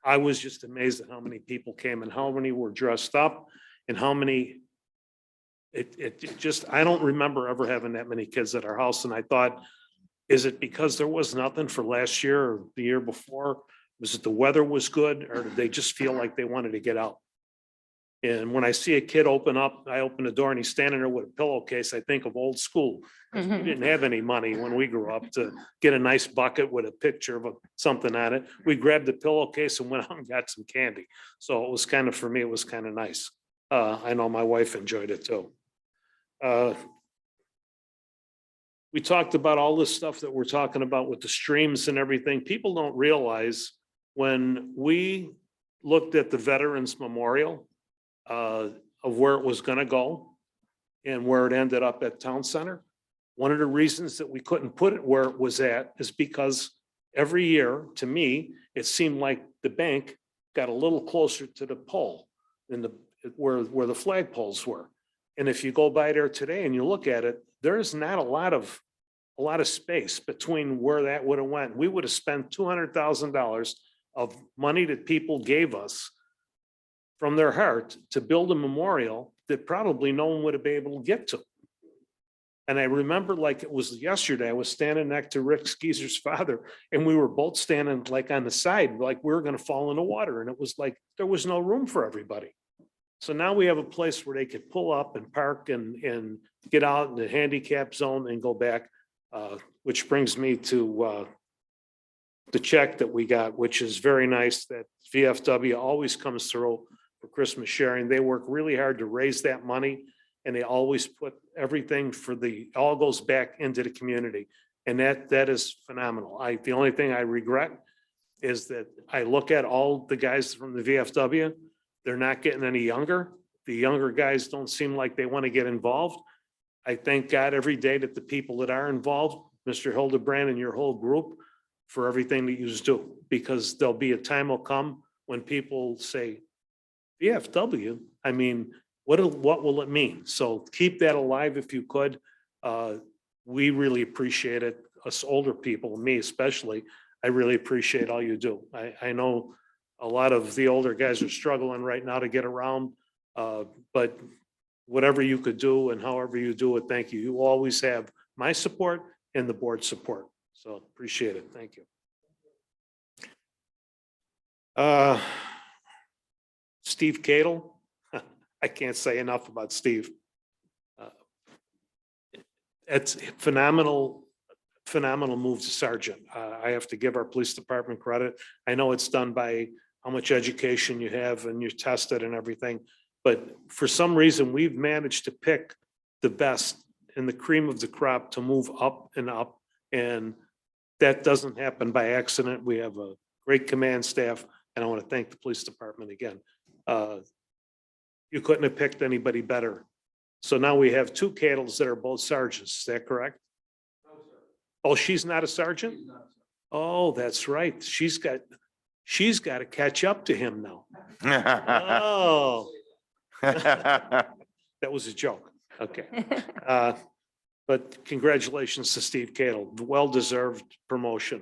I was just amazed at how many people came and how many were dressed up and how many. It just, I don't remember ever having that many kids at our house. And I thought, is it because there was nothing for last year or the year before? Was it the weather was good, or did they just feel like they wanted to get out? And when I see a kid open up, I open the door and he's standing there with a pillowcase, I think of old school. 'Cause we didn't have any money when we grew up to get a nice bucket with a picture of something on it. We grabbed the pillowcase and went out and got some candy. So it was kind of, for me, it was kind of nice. I know my wife enjoyed it too. We talked about all this stuff that we're talking about with the streams and everything. People don't realize when we looked at the Veterans Memorial of where it was going to go and where it ended up at Town Center, one of the reasons that we couldn't put it where it was at is because every year, to me, it seemed like the bank got a little closer to the pole than where the flag poles were. And if you go by there today and you look at it, there's not a lot of space between where that would have went. We would have spent $200,000 of money that people gave us from their heart to build a memorial that probably no one would have been able to get to. And I remember like it was yesterday, I was standing next to Rick Skeezer's father, and we were both standing like on the side, like we were going to fall in the water. And it was like, there was no room for everybody. So now we have a place where they could pull up and park and get out in the handicap zone and go back, which brings me to the check that we got, which is very nice that VFW always comes through for Christmas sharing. They work really hard to raise that money, and they always put everything all goes back into the community. And that is phenomenal. The only thing I regret is that I look at all the guys from the VFW, they're not getting any younger. The younger guys don't seem like they want to get involved. I thank God every day that the people that are involved, Mr. Hildebrand and your whole group, for everything that you do, because there'll be a time will come when people say, VFW, I mean, what will it mean? So keep that alive if you could. We really appreciate it. Us older people, me especially, I really appreciate all you do. I know a lot of the older guys are struggling right now to get around, but whatever you could do and however you do it, thank you. You always have my support and the board's support. So appreciate it. Thank you. Steve Cadil. I can't say enough about Steve. It's phenomenal move to sergeant. I have to give our police department credit. I know it's done by how much education you have and you're tested and everything. But for some reason, we've managed to pick the best and the cream of the crop to move up and up. And that doesn't happen by accident. We have a great command staff, and I want to thank the police department again. You couldn't have picked anybody better. So now we have two Cadels that are both sergeants. Is that correct? Oh, she's not a sergeant? Oh, that's right. She's got to catch up to him now. Oh. That was a joke. Okay. But congratulations to Steve Cadil, well-deserved promotion.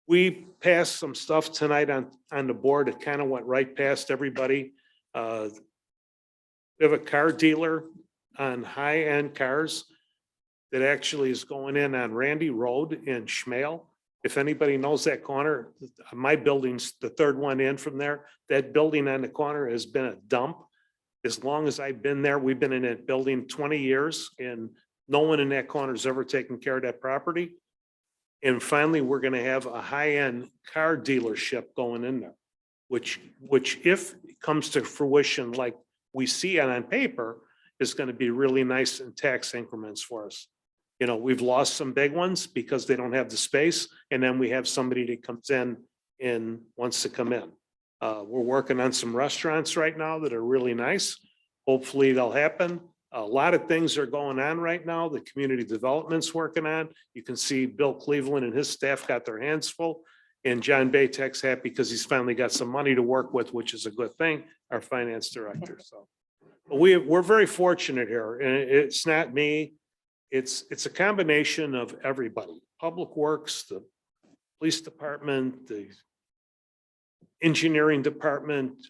We passed some stuff tonight on the board. It kind of went right past everybody. We have a car dealer on high-end cars that actually is going in on Randy Road in Schmale. If anybody knows that corner, my building's the third one in from there. That building on the corner has been a dump. As long as I've been there, we've been in that building 20 years and no one in that corner has ever taken care of that property. And finally, we're going to have a high-end car dealership going in there, which if it comes to fruition, like we see it on paper, is going to be really nice in tax increments for us. You know, we've lost some big ones because they don't have the space. And then we have somebody that comes in and wants to come in. We're working on some restaurants right now that are really nice. Hopefully they'll happen. A lot of things are going on right now. The community development's working on. You can see Bill Cleveland and his staff got their hands full. And John Baytek's happy because he's finally got some money to work with, which is a good thing, our finance director. So but we're very fortunate here. And it's not me. It's a combination of everybody. Public Works, the police department, the engineering department.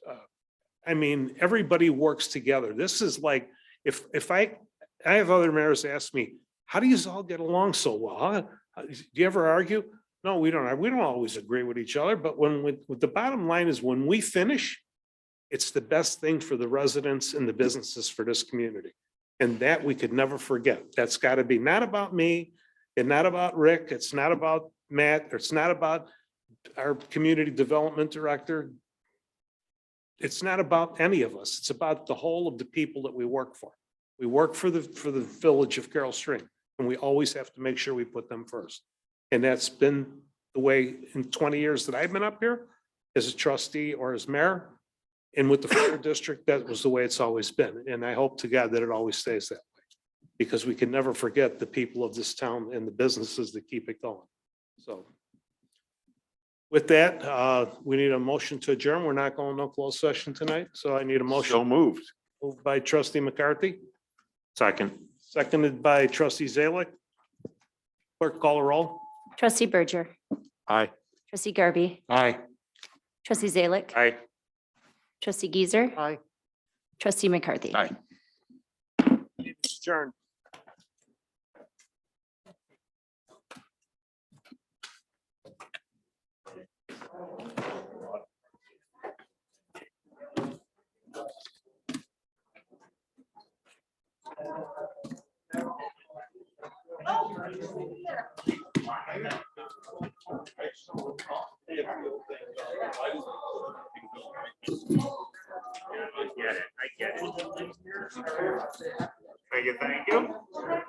I mean, everybody works together. This is like, if I have other mayors ask me, how do you all get along so well? Huh? Do you ever argue? No, we don't. We don't always agree with each other, but with the bottom line is when we finish, it's the best thing for the residents and the businesses for this community. And that we could never forget. That's got to be not about me and not about Rick. It's not about Matt. Or it's not about our community development director. It's not about any of us. It's about the whole of the people that we work for. We work for the village of Carroll Stream, and we always have to make sure we put them first. And that's been the way in 20 years that I've been up here as a trustee or as mayor. And with the fire district, that was the way it's always been. And I hope to God that it always stays that way, because we can never forget the people of this town and the businesses that keep it going. So with that, we need a motion to adjourn. We're not going to closed session tonight. So I need a motion. So moved. Moved by trustee McCarthy, Second. seconded by trustee Zalick. Clerk, call a roll. Trustee Berger, Aye. trustee Garvey, Aye. trustee Zalick, Aye. trustee Geezer, Aye. trustee McCarthy. Aye. Adjourn. Oh.